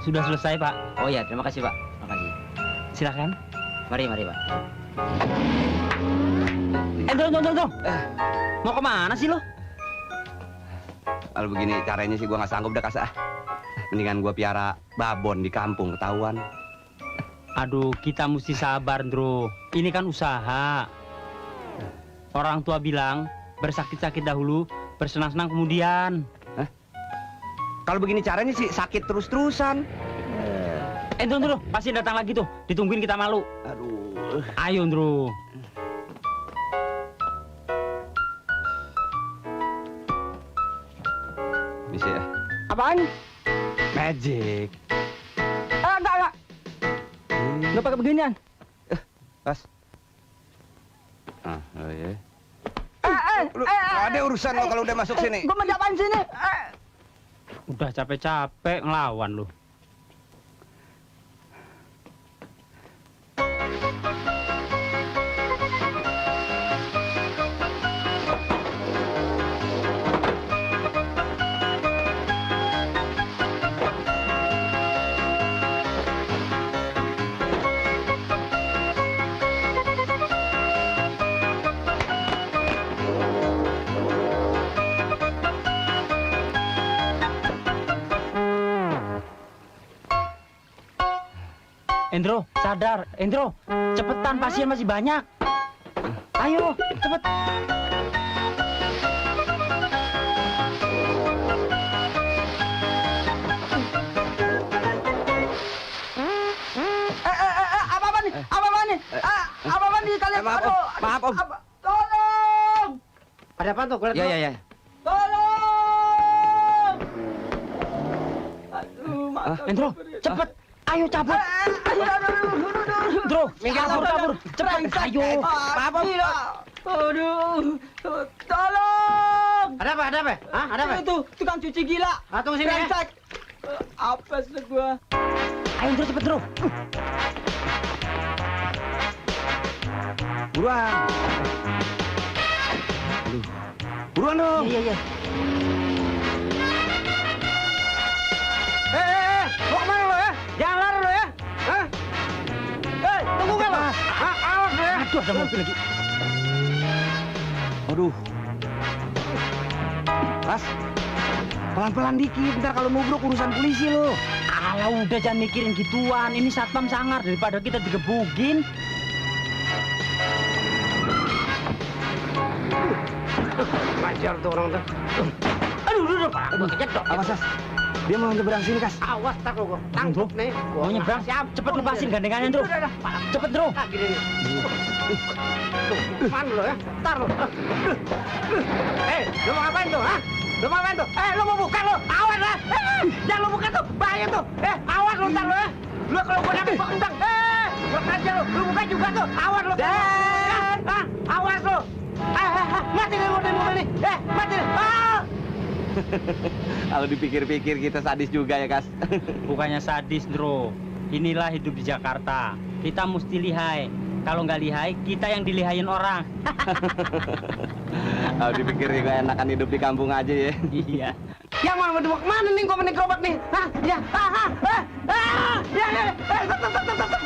Sudah selesai, Pak. Oh ya, terima kasih, Pak. Makasih. Silakan. Mari, Pak. Tunggu. Mau kemana sih lo? Kalau begini caranya sih gua nggak sanggup dah kasah. Mendingan gua piara babon di kampung ketahuan. Aduh, kita mesti sabar, Ndro. Ini kan usaha. Orang tua bilang, bersakit-sakit dahulu, bersenang-senang kemudian. Hah? Kalau begini caranya sih sakit terus-terusan. Ndro, pasti datang lagi tuh. Ditungguin kita malu. Aduh. Ayo, Ndro. Bisa ya? Apaan? Magic. Enggak. Nggak pakai beginian. Pas. Oh ya. Ada urusan lo kalau udah masuk sini. Gua mau apaan sini? Udah capek-capek ngelawan lu. Endro, sadar. Endro, cepetan, pasien masih banyak. Ayo, cepet. Apa-apaan nih? Apa-apaan nih kalian? Maaf, Om. Tolong! Ada apa tuh? Ya. Tolong! Endro, cepet. Ayo cabut. Endro, kabur. Cepet, ayo. Apa? Aduh, tolong! Ada apa? Hah? Ada apa? Itu tukang cuci gila. Tunggu sini ya. Brengsek. Apa sih gua? Ayo Ndro, cepet Ndro. Buruan. Buruan dong. Iya. Mau kemana lo ya? Jangan lari lo ya. Hah? Tunggu nggak lo? Awas lo ya. Aduh, ada mobil lagi. Aduh. Ras, pelan-pelan dikit. Ntar kalau nubruk urusan polisi lo. Alah udah jangan mikirin gituan. Ini satpam sangar daripada kita digebukin. Wajar tuh orang tuh. Aduh, Pak. Gua kejedot. Awas, Kas. Dia mau nyebrang sini, Kas. Awas, tak lo. Tangkap nih. Mau nyebrang? Siap. Cepet lepasin gandengannya, Ndro. Cepet, Ndro. Gini nih. Mana lo ya? Ntar lo. Lo mau ngapain tuh, ha? Lo mau ngapain tuh? Lo mau buka lo? Awas lah. Jangan lo buka tuh. Bahaya tuh. Awas lo ntar lo ya. Lo kalau gua nangkep gua kentang. Kurang aja lo. Lo buka juga tuh. Awas lo. Awas lo. Mati deh mobil nih. Mati deh. Kalau dipikir-pikir kita sadis juga ya, Kas. Bukannya sadis, Ndro. Inilah hidup di Jakarta. Kita mesti lihai. Kalau nggak lihai, kita yang dilihain orang. Kalau dipikir juga enakan hidup di kampung aja ya. Iya. Yang mau dibawa kemana nih? Kok menik gerobak nih? Hah? Ya. Stop.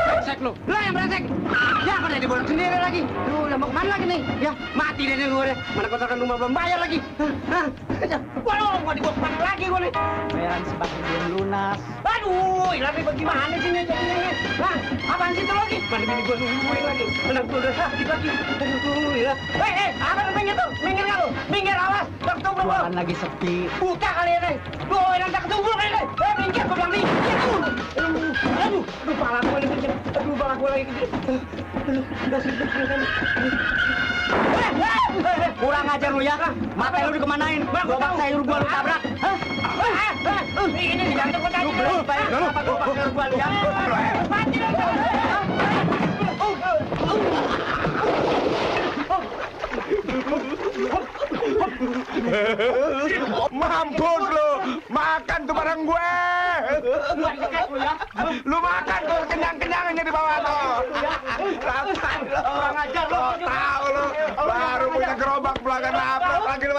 Brengsek lu. Lu yang brengsek. Ya, pada diborong sendiri lagi. Lu mau kemana lagi nih? Ya, mati deh gue deh. Mana kontrakan rumah belum bayar lagi. Waduh, mau dibawa kemana lagi gue nih? Bayaran sebab belum lunas. Aduh, tapi bagaimana sih nih jadinya? Hah? Apaan sih itu lagi? Mana bini gue nungguin lagi. Anak gue udah sakit lagi. Aduh, ya. Apa lu minggir tuh? Minggir nggak lu? Minggir, awas. Tak ketunggu lu. Lagi sepi. Buka kali ini. Tuh, yang tak ketunggu kali ini. Minggir, gue bilang minggir. Aduh, pala gue lagi kecil. Aduh, pala gue lagi kecil. Aduh, udah sibuk kan. Kurang ajar lu ya. Mata lu dikemanain? Gerobak sayur gua lu tabrak. Ini digantung kok tadi. Lu belum bayar apa gua lu ya? Mati lu. Mampus lu, makan tuh barang gue. Lu makan tuh kenyang-kenyangnya di bawah tuh. Rasain lu. Kurang ajar lu. Tahu lu, baru punya gerobak belakang nabrak lagi lu.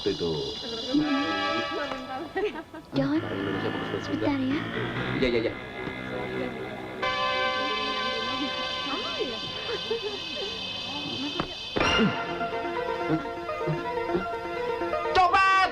Itu tuh. John, sebentar ya. Iya. Coba.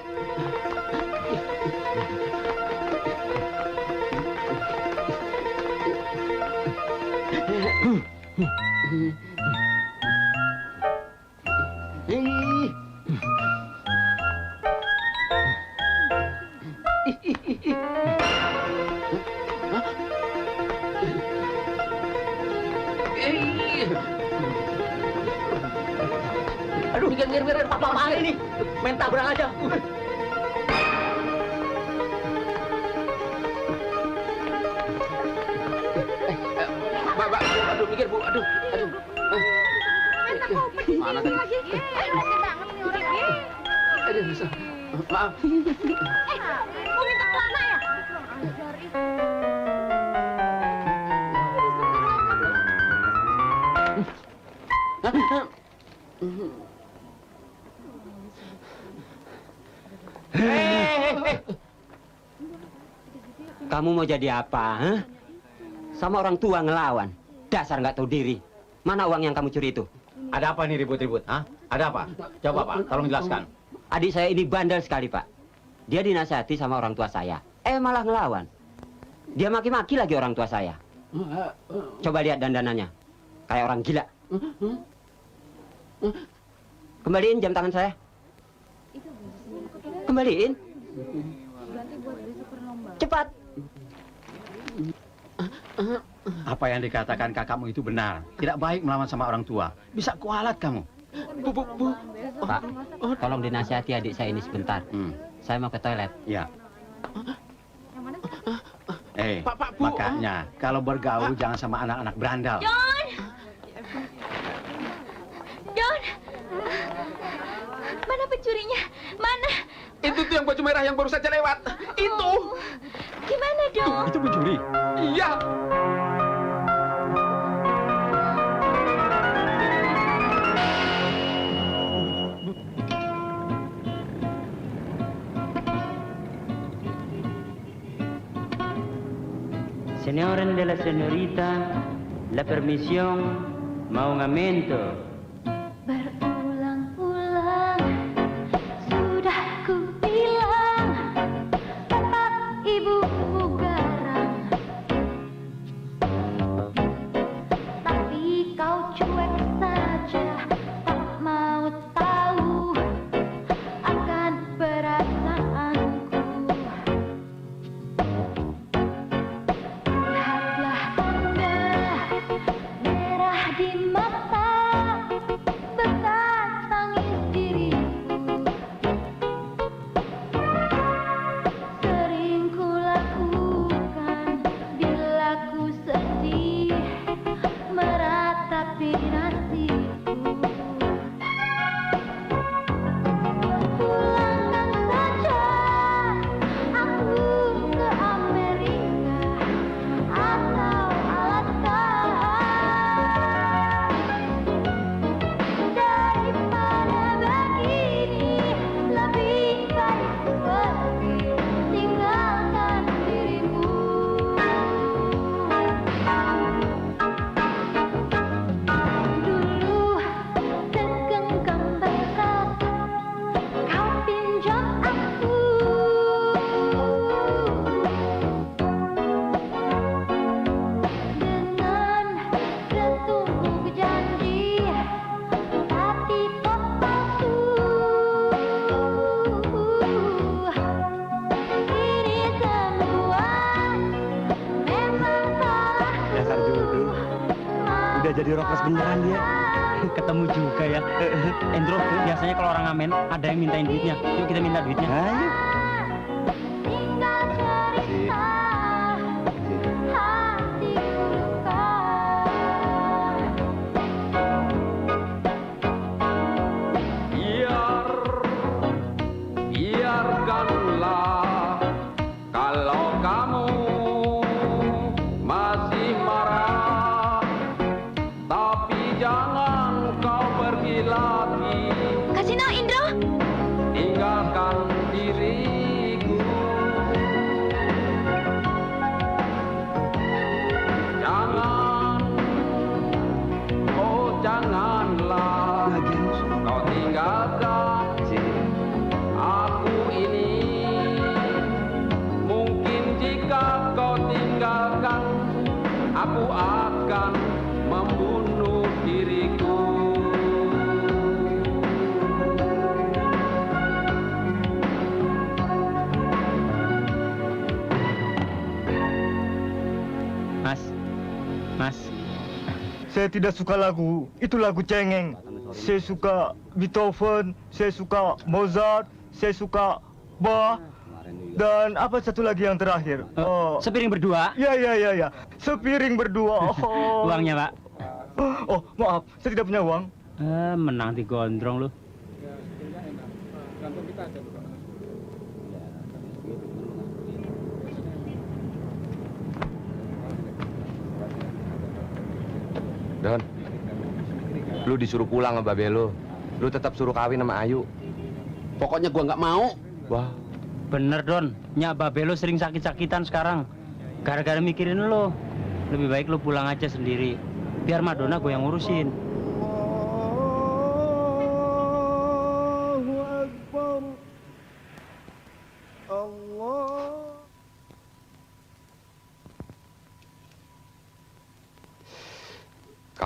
Aduh, minggir, apa-apaan ini? Main tabrak aja. Mbak, aduh, minggir, Bu. Aduh. Mana tadi? Aduh, bisa. Maaf. Mau minta celana ya? Kamu mau jadi apa, huh? Sama orang tua ngelawan. Dasar nggak tahu diri. Mana uang yang kamu curi itu? Ada apa nih ribut-ribut? Hah? Ada apa? Coba Pak, tolong jelaskan. Adik saya ini bandel sekali, Pak. Dia dinasihati sama orang tua saya. Malah ngelawan. Dia maki-maki lagi orang tua saya. Coba lihat dandanannya. Kayak orang gila. Kembaliin jam tangan saya. Kembaliin. Cepat. Apa yang dikatakan kakakmu itu benar. Tidak baik melawan sama orang tua. Bisa kualat kamu. Pak, tolong dinasihati adik saya ini sebentar. Saya mau ke toilet. Ya. Makanya kalau bergaul jangan sama anak-anak berandal. John! John! Mana pencurinya? Mana? Itu tuh yang baju merah yang baru saja lewat. Itu. Gimana dong? Itu pencuri. Iya. Señores de la señorita, la permisión, mau un aumento. Berulang-ulang sudah ku bilang, bapak ibuku garang. Tapi kau cuek saja, tak mau tahu akan perasaanku. Lihatlah merah di mata, bekas tangis diriku. Sering ku lakukan bila ku sedih, meratapi nasibku. Pulangkan saja aku ke Amerika atau Alaska. Daripada begini, lebih baik ku pergi, tinggalkan dirimu. Dulu segenggam berat kau pinjam aku. Dengan setubuh janji, tapi kau palsu. Ini semua memang salahku. Dasar jodoh. Udah jadi rockers beneran dia. Ketemu juga ya. Endro, biasanya kalau orang ngamen ada yang mintain duitnya. Yuk kita minta duitnya. Ayo. Tinggal cerita hatiku luka. Biarkanlah kalau kamu masih marah, tapi jangan kau pergi lagi. Kasino, Indro. Tinggalkan diriku. Jangan, oh janganlah kau tinggalkan aku ini. Mungkin jika kau tinggalkan, aku akan membunuh diriku. Mas. Saya tidak suka lagu, itu lagu cengeng. Saya suka Beethoven, saya suka Mozart, saya suka Bach, dan apa satu lagi yang terakhir? Sepiring berdua. Ya. Sepiring berdua. Oh. Uangnya, Pak. Oh, maaf, saya tidak punya uang. Menang di gondrong lu. Don, lu disuruh pulang sama babe lu. Lu tetap suruh kawin sama Ayu. Pokoknya gua nggak mau. Wah, bener Don. Nyak babe lu sering sakit-sakitan sekarang. Gara-gara mikirin lu. Lebih baik lu pulang aja sendiri. Biar Madonna gue yang ngurusin.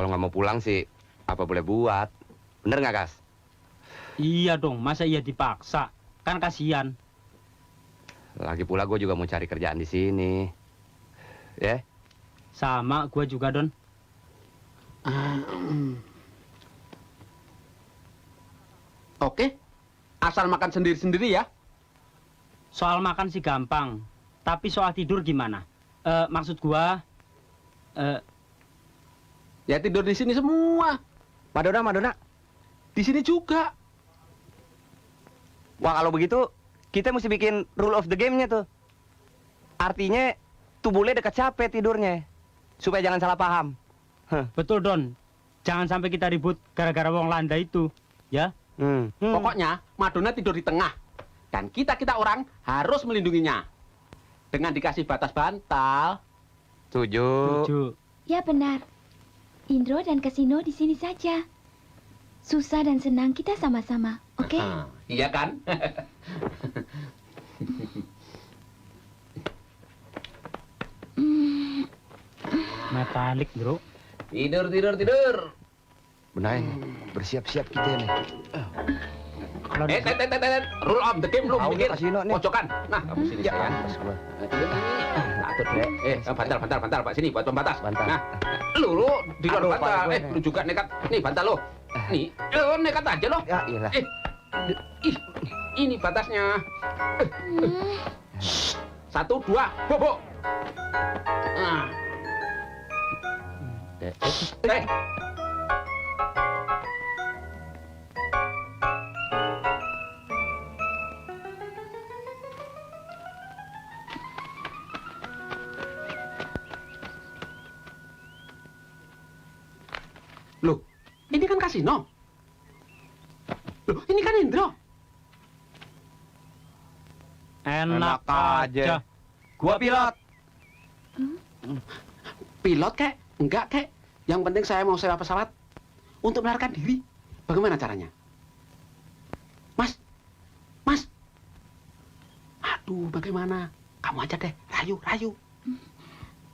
kalau nggak mau pulang sih, apa boleh buat? Bener nggak, Kas? Iya dong, masa iya dipaksa? Kan kasihan. Lagi pula gue juga mau cari kerjaan di sini. Ya? Sama gue juga, Don. Oke, asal makan sendiri-sendiri ya. Soal makan sih gampang, tapi soal tidur gimana? Maksud gua, ya tidur di sini semua. Madonna. Di sini juga. Wah, kalau begitu kita mesti bikin rule of the game-nya tuh. Artinya tuh bule dekat capek tidurnya. Supaya jangan salah paham. Betul, Don. Jangan sampai kita ribut gara-gara wong landa itu, ya? Pokoknya Madonna tidur di tengah. Dan kita orang harus melindunginya. Dengan dikasih batas bantal. Setuju. Ya benar. Indro dan Kasino di sini saja. Susah dan senang kita sama-sama, oke? Iya kan? Metalik, bro. Tidur. Benai, bersiap-siap kita nih. Rule of the game lu Tahu mikir. nih, Kasino nih. Pojokan. Nah, kamu sini Ya, sayang. Atur deh. Bantal Pak, sini buat pembatas. Bantal. Nah, lu di luar Aduh, bantal. Pak, gue. Lu juga nekat. Nih bantal lo. Nih, nekat aja lo. Ya, iyalah. Ini batasnya. 1, 2, bobo. Nah. Loh, ini kan kasino. Loh, ini kan Indro. Enak aja. Gua pilot. Pilot kek? Enggak kek. Yang penting saya mau sewa pesawat untuk melarikan diri. Bagaimana caranya? Mas. Aduh, bagaimana? Kamu aja deh, rayu.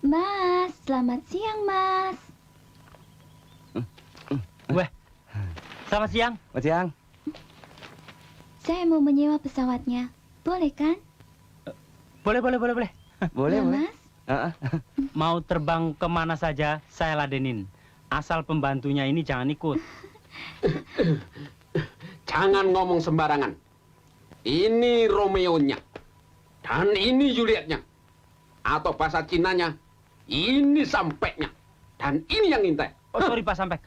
Mas, selamat siang, Mas. Selamat siang. Selamat siang. Saya mau menyewa pesawatnya. Boleh kan? Boleh. Boleh. Mas? Mau terbang kemana saja, saya ladenin. Asal pembantunya ini jangan ikut. Jangan ngomong sembarangan. Ini Romeo-nya. Dan ini Juliet-nya. Atau bahasa Cinanya, ini Sampeknya. Dan ini yang Intai. Oh, sorry Pak Sampek.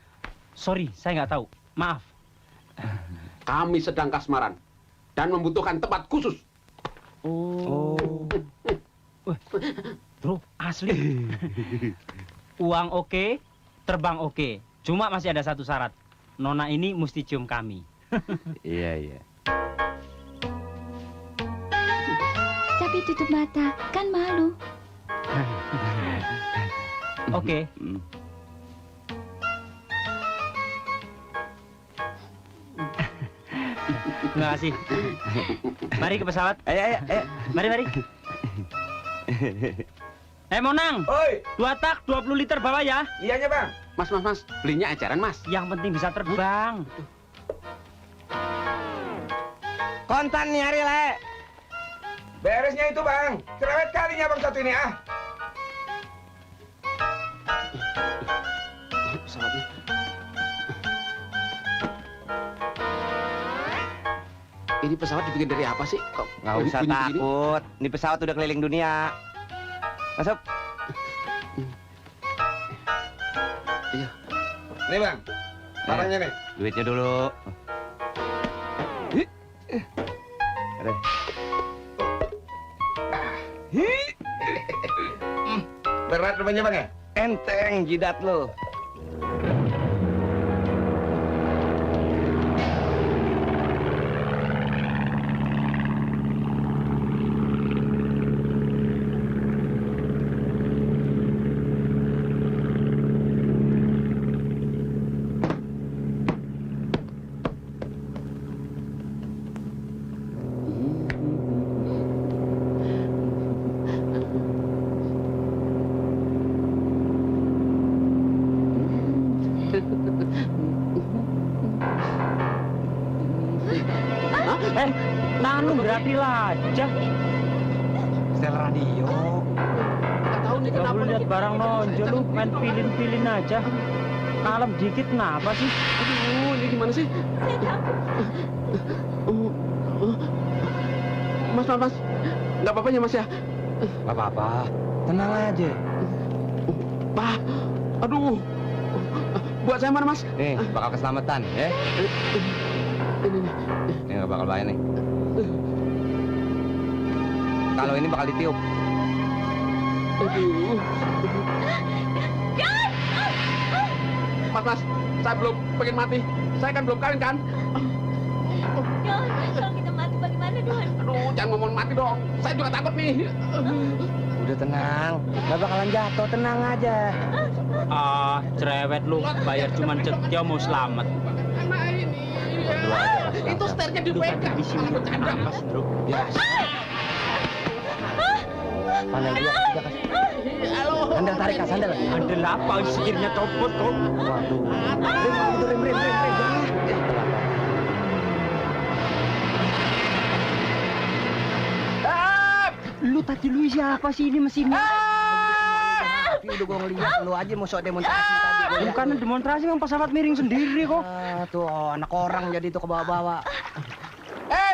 Sorry, saya nggak tahu. Maaf. Kami sedang kasmaran. Dan membutuhkan tempat khusus. Bro, asli. Uang oke, terbang oke. Cuma masih ada satu syarat. Nona ini mesti cium kami. Iya. Tapi tutup mata, kan malu. Oke. Terima kasih. Mari ke pesawat. Ayo. Mari. Monang. Oi. 2 tak, 20 liter bawa ya. Iyanya, Bang. Mas. Belinya eceran, Mas. Yang penting bisa terbang. Kontan nyari, Le. Beresnya itu, Bang. Cerewet kalinya Bang satu ini, ah. Pesawatnya. Ini pesawat dibikin dari apa sih? Kok Nggak usah bunyi begini? takut. Ini pesawat udah keliling dunia. Masuk. Iya. Nih, Bang. Barangnya nih. Duitnya dulu. Ada. Berat rupanya, Bang ya? Enteng jidat lo. Lu berarti aja. Setel radio. Nggak tahu nih Gak kenapa. boleh lihat barang nonjol lu, main pilin-pilin aja. Kalem dikit kenapa sih? Aduh, ini gimana sih? Mas, nggak apa-apa ya Mas ya? Gak apa-apa. Tenang aja. Pak, aduh. Buat saya mana Mas? Nih, bakal keselamatan, ya. Ini gak bakal bahaya nih. Kalau ini bakal ditiup. Aduh. Mas, saya belum pengen mati. Saya kan belum kawin kan? Don, kalau kita mati bagaimana, Don? Aduh, jangan ngomong mati dong. Saya juga takut nih. Udah tenang, gak bakalan jatuh, tenang aja. Ah, cerewet lu, bayar cuman cetia mau selamat. Nah ini. Itu setirnya dipegang. Di sini Bercanda. apas, bro. Biasa. Pandang dia, tiga kasih. Halo. Sandal tarik kak, sandal. Andel apa, setirnya copot kok. Waduh. Rem. Lu tadi lu siapa sih ini mesinnya? Tapi udah gue ngeliat lu aja mau sok demonstrasi tadi. Bukan demonstrasi, yang pesawat miring sendiri kok. Tuh anak orang jadi tuh ke bawah-bawah.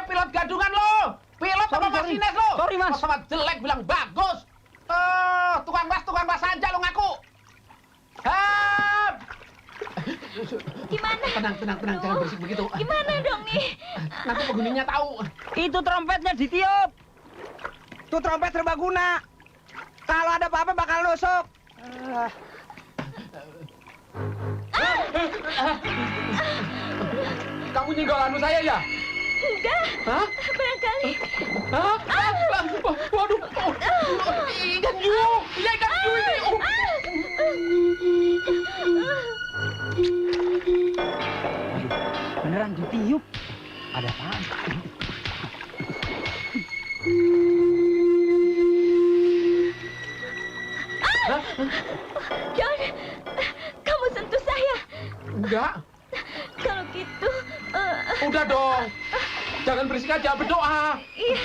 Pilot gadungan lo. Pilot apa masinis lo? Sorry, Mas. Pesawat jelek bilang bagus. Tukang las aja lo ngaku. Gimana? Tenang, jangan berisik begitu. Gimana dong nih? Nanti penghuninya tahu. Itu trompetnya ditiup. Tuh trompet serbaguna. Kalau ada apa-apa bakal nusuk. Kamu nyenggol anu saya ya? Enggak. Hah? Barangkali. Hah? Waduh. Ikan hiu. Iya, ikan hiu ini. Beneran ditiup. Ada apaan? John, kamu sentuh saya. Enggak. Kalau gitu, Udah dong. Jangan berisik aja, berdoa. iya.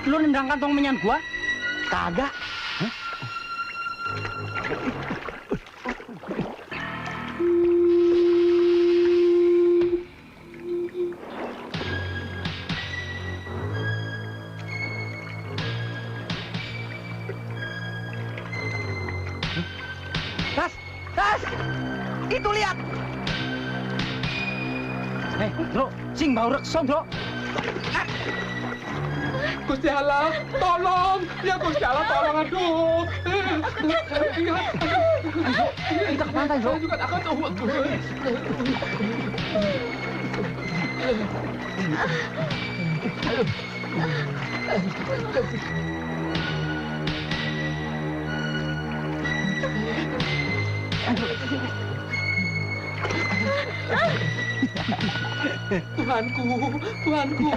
Lu nendang kantong menyan gua? Kagak. Tas! Itu lihat! Bro, sing bau rekso, bro. Gusti Allah, tolong. Ya Gusti Allah, tolong. Aduh. Kita ke pantai, bro. Saya juga takut. Tuhanku.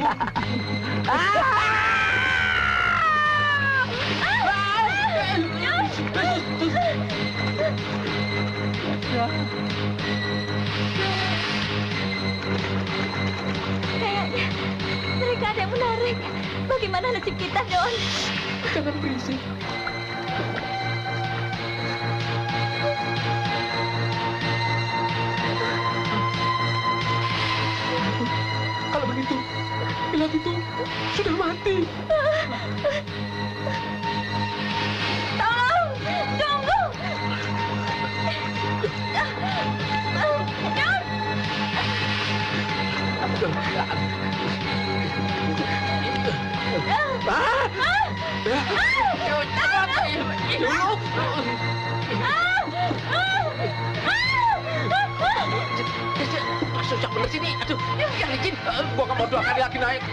Kayaknya mereka ada yang menarik. Bagaimana nasib kita, Don? Jangan berisik. Kalau begitu, pilot itu sudah mati. Tolong! Tunggu! Susah bener sini. Aduh, yang licin. Gua nggak mau 2 kali lagi naik.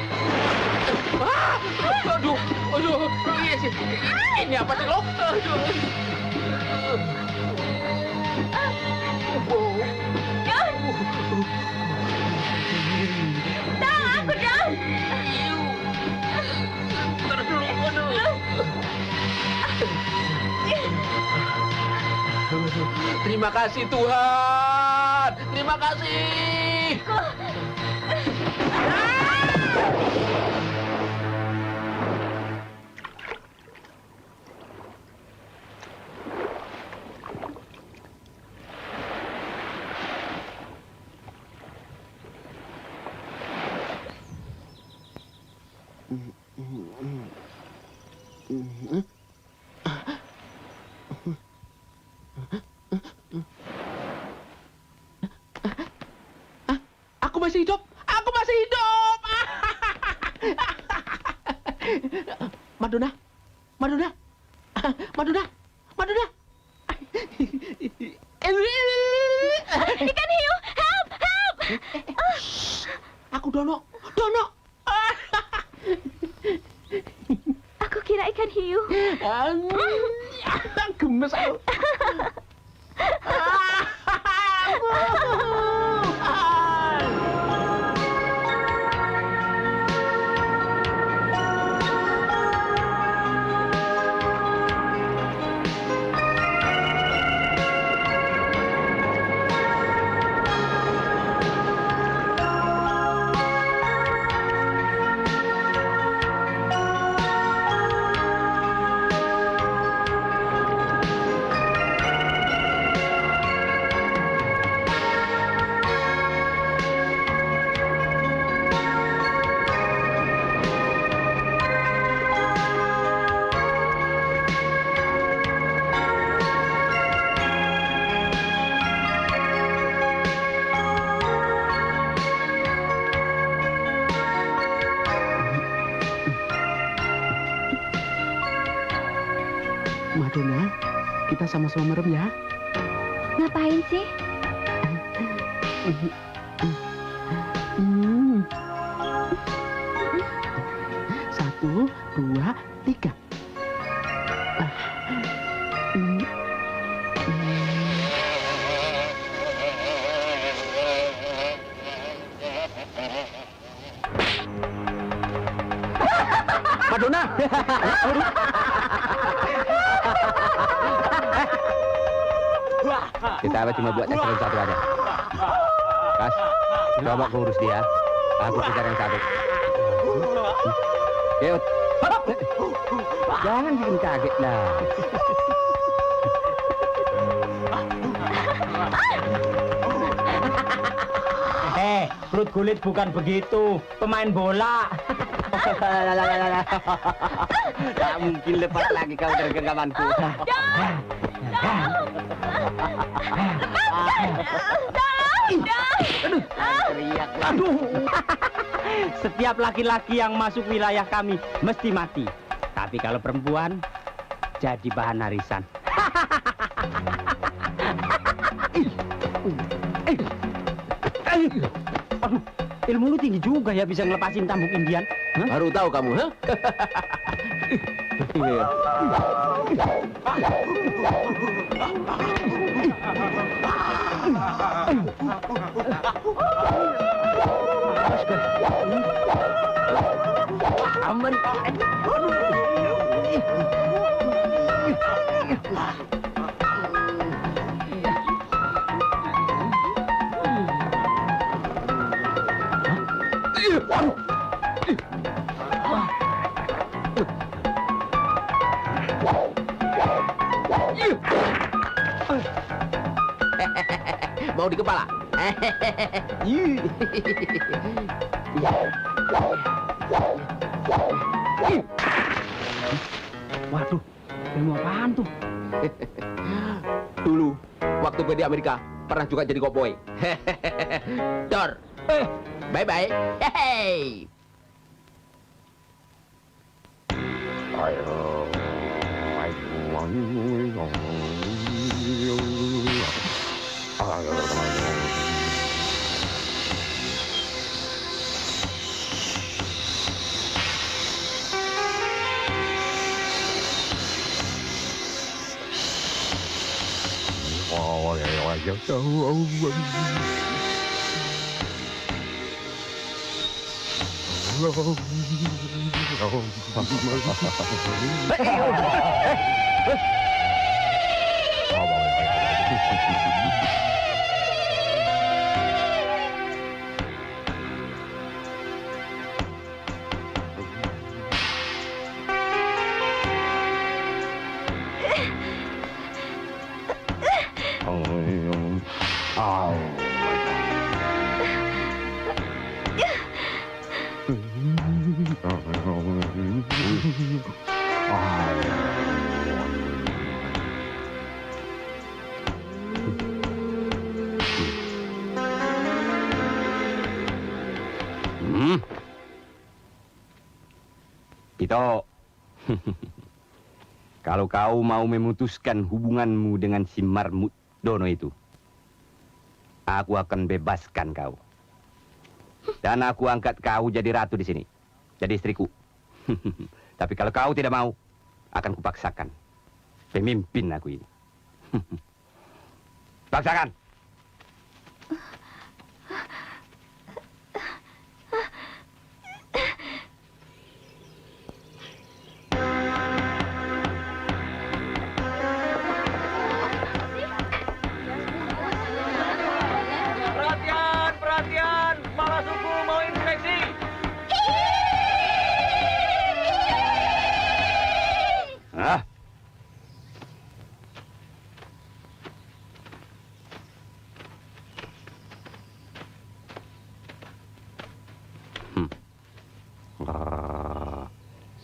Aduh. Iya sih. Ini apa sih lo? Aduh. Tolong aku, Don! Terus dulu. Terima kasih Tuhan. Terima kasih. masih hidup. Aku masih hidup. Madonna. Madonna. Madonna. Madonna. Ikan hiu, help, help! Aku Dono. Dono. Aku kira ikan hiu. Gemes aku. Madonna, kita sama-sama merem ya. Ngapain sih? Satu, dua, tiga. Madonna. Kita cuma buat ekstrim satu aja. Kas, coba aku urus dia. Aku kejar yang satu. Yuk. Jangan bikin kaget lah. Perut kulit bukan begitu. Pemain bola. Tak mungkin lepas lagi kau dari genggamanku. Aduh. Setiap laki-laki yang masuk wilayah kami mesti mati. Tapi kalau perempuan jadi bahan harisan. Aduh, ilmu lu tinggi juga ya bisa ngelepasin cambuk Indian. Baru tahu kamu, ha? Aman. Mau di kepala. Waduh, ilmu apaan tuh? Dulu, waktu gue di Amerika, pernah juga jadi cowboy. Dor. Bye-bye. Hey. Pito, kalau kau mau memutuskan hubunganmu dengan si Marmut Dono itu, aku akan bebaskan kau. Dan aku angkat kau jadi ratu di sini, jadi istriku. Tapi kalau kau tidak mau, akan kupaksakan pemimpin aku ini. Paksakan. Perhatian, perhatian, kepala suku mau inspeksi. Ah.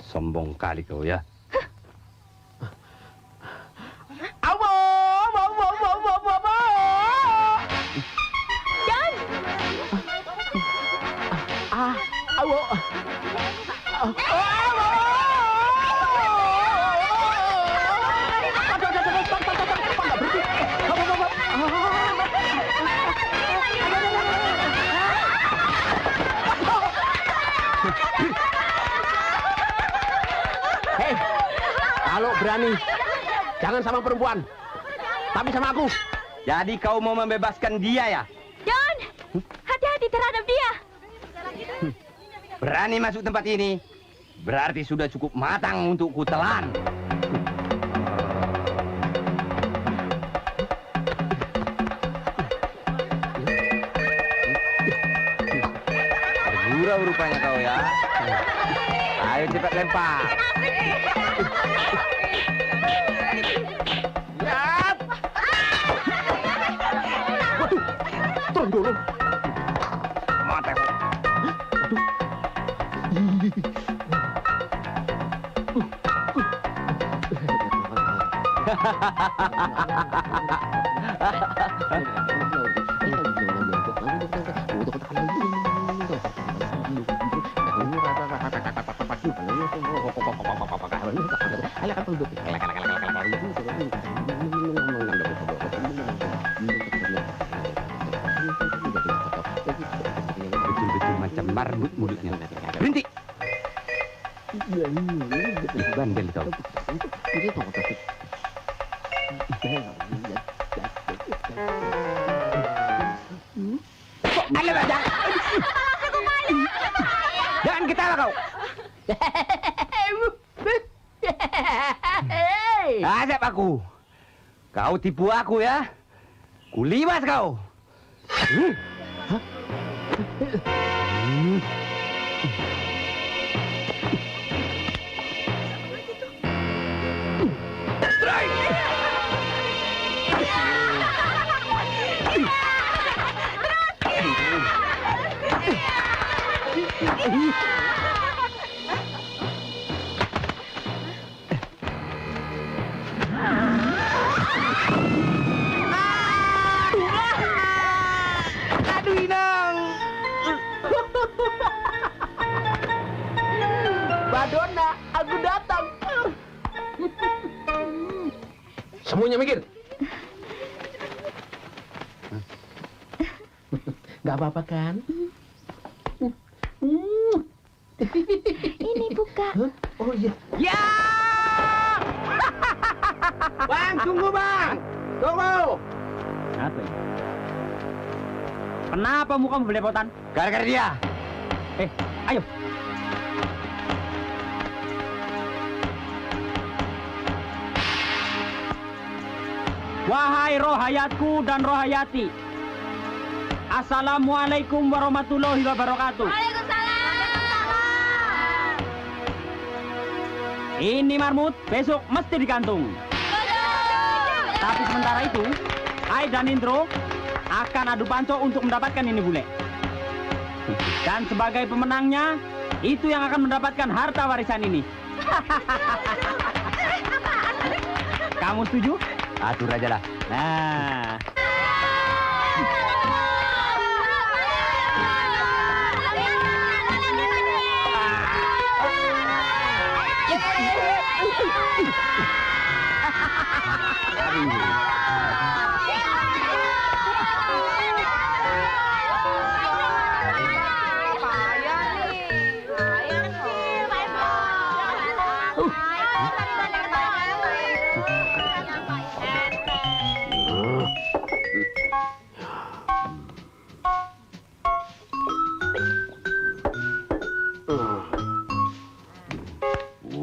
Sombong kali kau ya. John! Hei, kalau berani, jangan sama perempuan, tapi sama aku. Jadi kau mau membebaskan dia ya? John, hati-hati terhadap dia. Berani masuk tempat ini, berarti sudah cukup matang untuk kutelan. Bergurau rupanya kau ya. Ayo cepat lempar. Siap. Waduh, turun dulu. Mate. Betul-betul macam marbut mulutnya. Berhenti. Bandel kau. Jangan ketawa kau. Asap aku. Kau tipu aku ya. Kuliwas kau. Aduh, Inang. Madonna, aku datang. Semuanya mikir. Gak apa-apa kan? Ini buka. Oh iya. Ya! Bang, tunggu bang. Tunggu. Apa ini? Kenapa mukamu belepotan? Gara-gara dia. Ayo. Wahai roh hayatku dan roh hayati. Assalamualaikum warahmatullahi wabarakatuh. Ini marmut besok mesti digantung. Tapi sementara itu, Ai dan Indro akan adu panco untuk mendapatkan ini bule. Dan sebagai pemenangnya, itu yang akan mendapatkan harta warisan ini. Kamu setuju? Atur aja lah. Nah.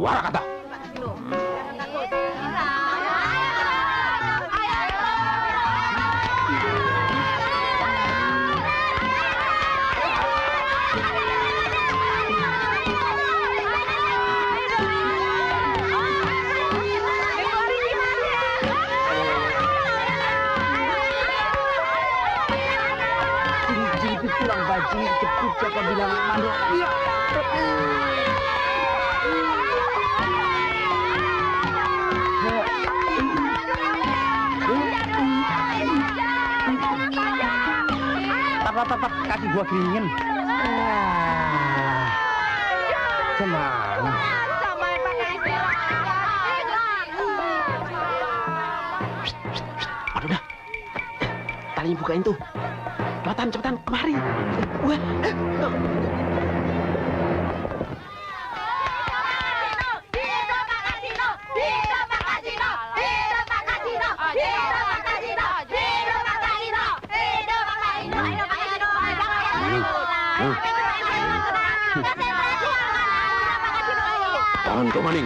Warakata. Jadi pulang baju cepet siapa bilang mandor. Iya. Tap, kaki gua keringin. Semang. Aduh dah. Talinya bukain tuh. Cepetan, kemari. Wah. Jangan kau maling.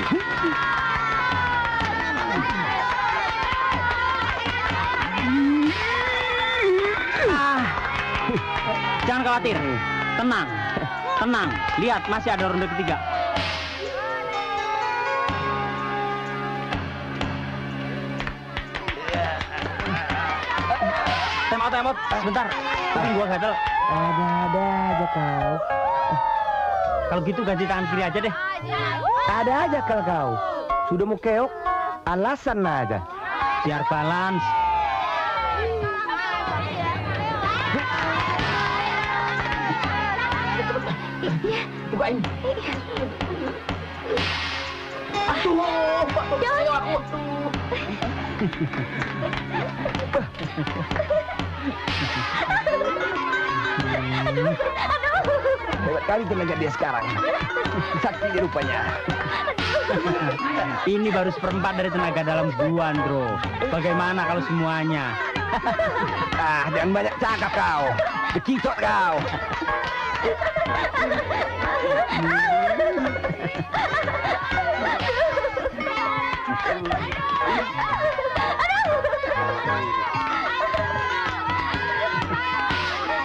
Jangan khawatir. Tenang. Lihat, masih ada ronde ketiga. Time out. Sebentar. Kuping gua gatel. Ada aja kau. Kalau gitu ganti tangan kiri aja deh. Ada aja kalau kau. Sudah mau keok, alasan aja. Biar balance. Bukain. Hebat kali tenaga dia sekarang. Sakti dia rupanya. Ini baru seperempat dari tenaga dalam gua, Andro. Bagaimana kalau semuanya? Jangan banyak cakap kau. Bekicot kau.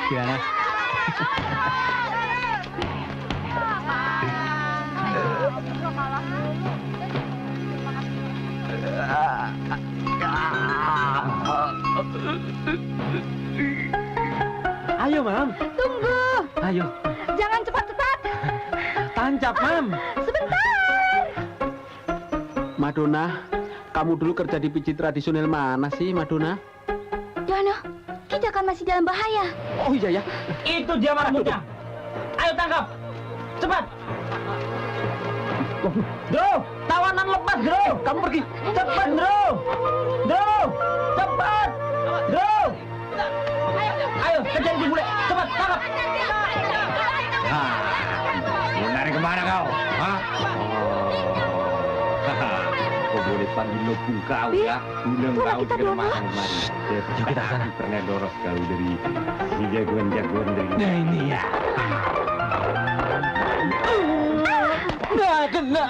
Gimana? Ayo, Mam. Tunggu. Ayo. Jangan cepat-cepat. Tancap, Mam. Sebentar. Madonna, kamu dulu kerja di pijit tradisional mana sih, Madonna? Dono, kita kan masih dalam bahaya. Oh iya ya. Itu dia marmutnya. Ayo tangkap. Cepat. Dro, tawanan lepas, Dro. Kamu pergi. Cepat, Dro. Dro, cepat. Dro. Ayo, kejar si bule. Cepat, tangkap. Mau lari kemana kau? Hah? Kau boleh panggil lopung kau ya. Bilang kau kemana kemari. Yuk kita sana. Pernah doros kau dari jagoan-jagoan dari. Nah ini ya. Nggak kena.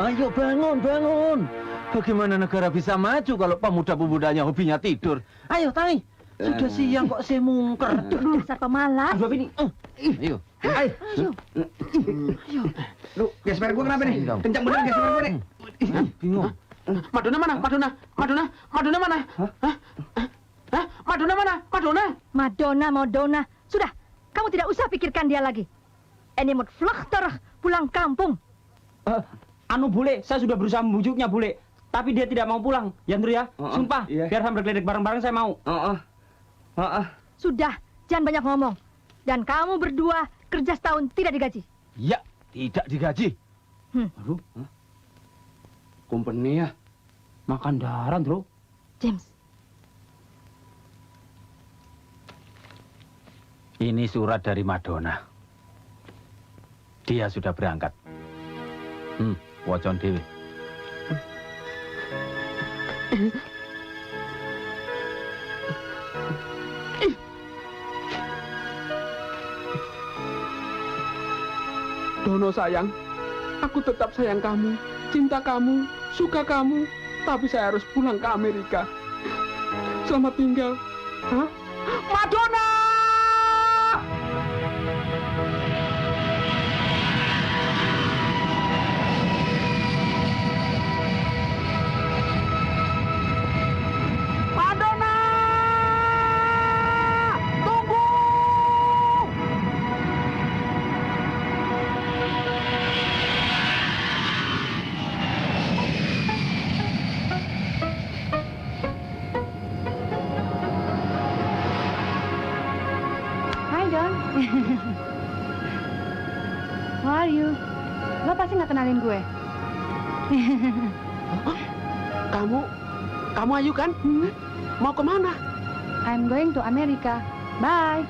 Ayo bangun. Bagaimana negara bisa maju kalau pemuda-pemudanya hobinya tidur? Ayo, Tani. Sudah siang kok saya mungker. Dasar pemalas. Aduh, ini. Ayo. Lu, gesper gua kenapa nih? Kencang bener gesper gua nih. Bingung. Madonna mana? Madonna mana? Hah? Madonna. Sudah, kamu tidak usah pikirkan dia lagi. Ini moet vluchtig pulang kampung. Anu bule, saya sudah berusaha membujuknya bule. Tapi dia tidak mau pulang, ya Andrew ya. Sumpah, biar hampir geledek bareng-bareng saya mau. Sudah, jangan banyak ngomong. Dan kamu berdua kerja setahun tidak digaji. Ya, tidak digaji. Company ya. Makan darah, bro. James, Ini surat dari Madonna. Dia sudah berangkat. Wocon dewe. Dono sayang, aku tetap sayang kamu, cinta kamu, suka kamu, tapi saya harus pulang ke Amerika. Selamat tinggal. Hah? Madonna! Madonna! Tunggu! Hai Don. How are you? Lo pasti nggak kenalin gue. Kamu Ayu kan? Mau kemana? I'm going to America. Bye.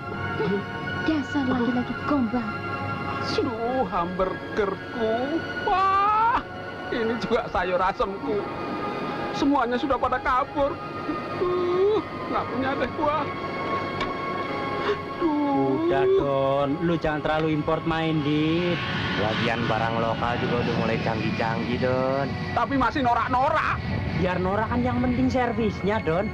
Dasar laki-laki gombal. Aduh, hamburgerku. Wah, ini juga sayur asemku. Semuanya sudah pada kabur. Nggak punya deh gua. Udah, Don. Lu jangan terlalu import main, Dit. Lagian barang lokal juga udah mulai canggih-canggih, Don. Tapi masih norak-norak. Biar norak kan yang penting servisnya, Don.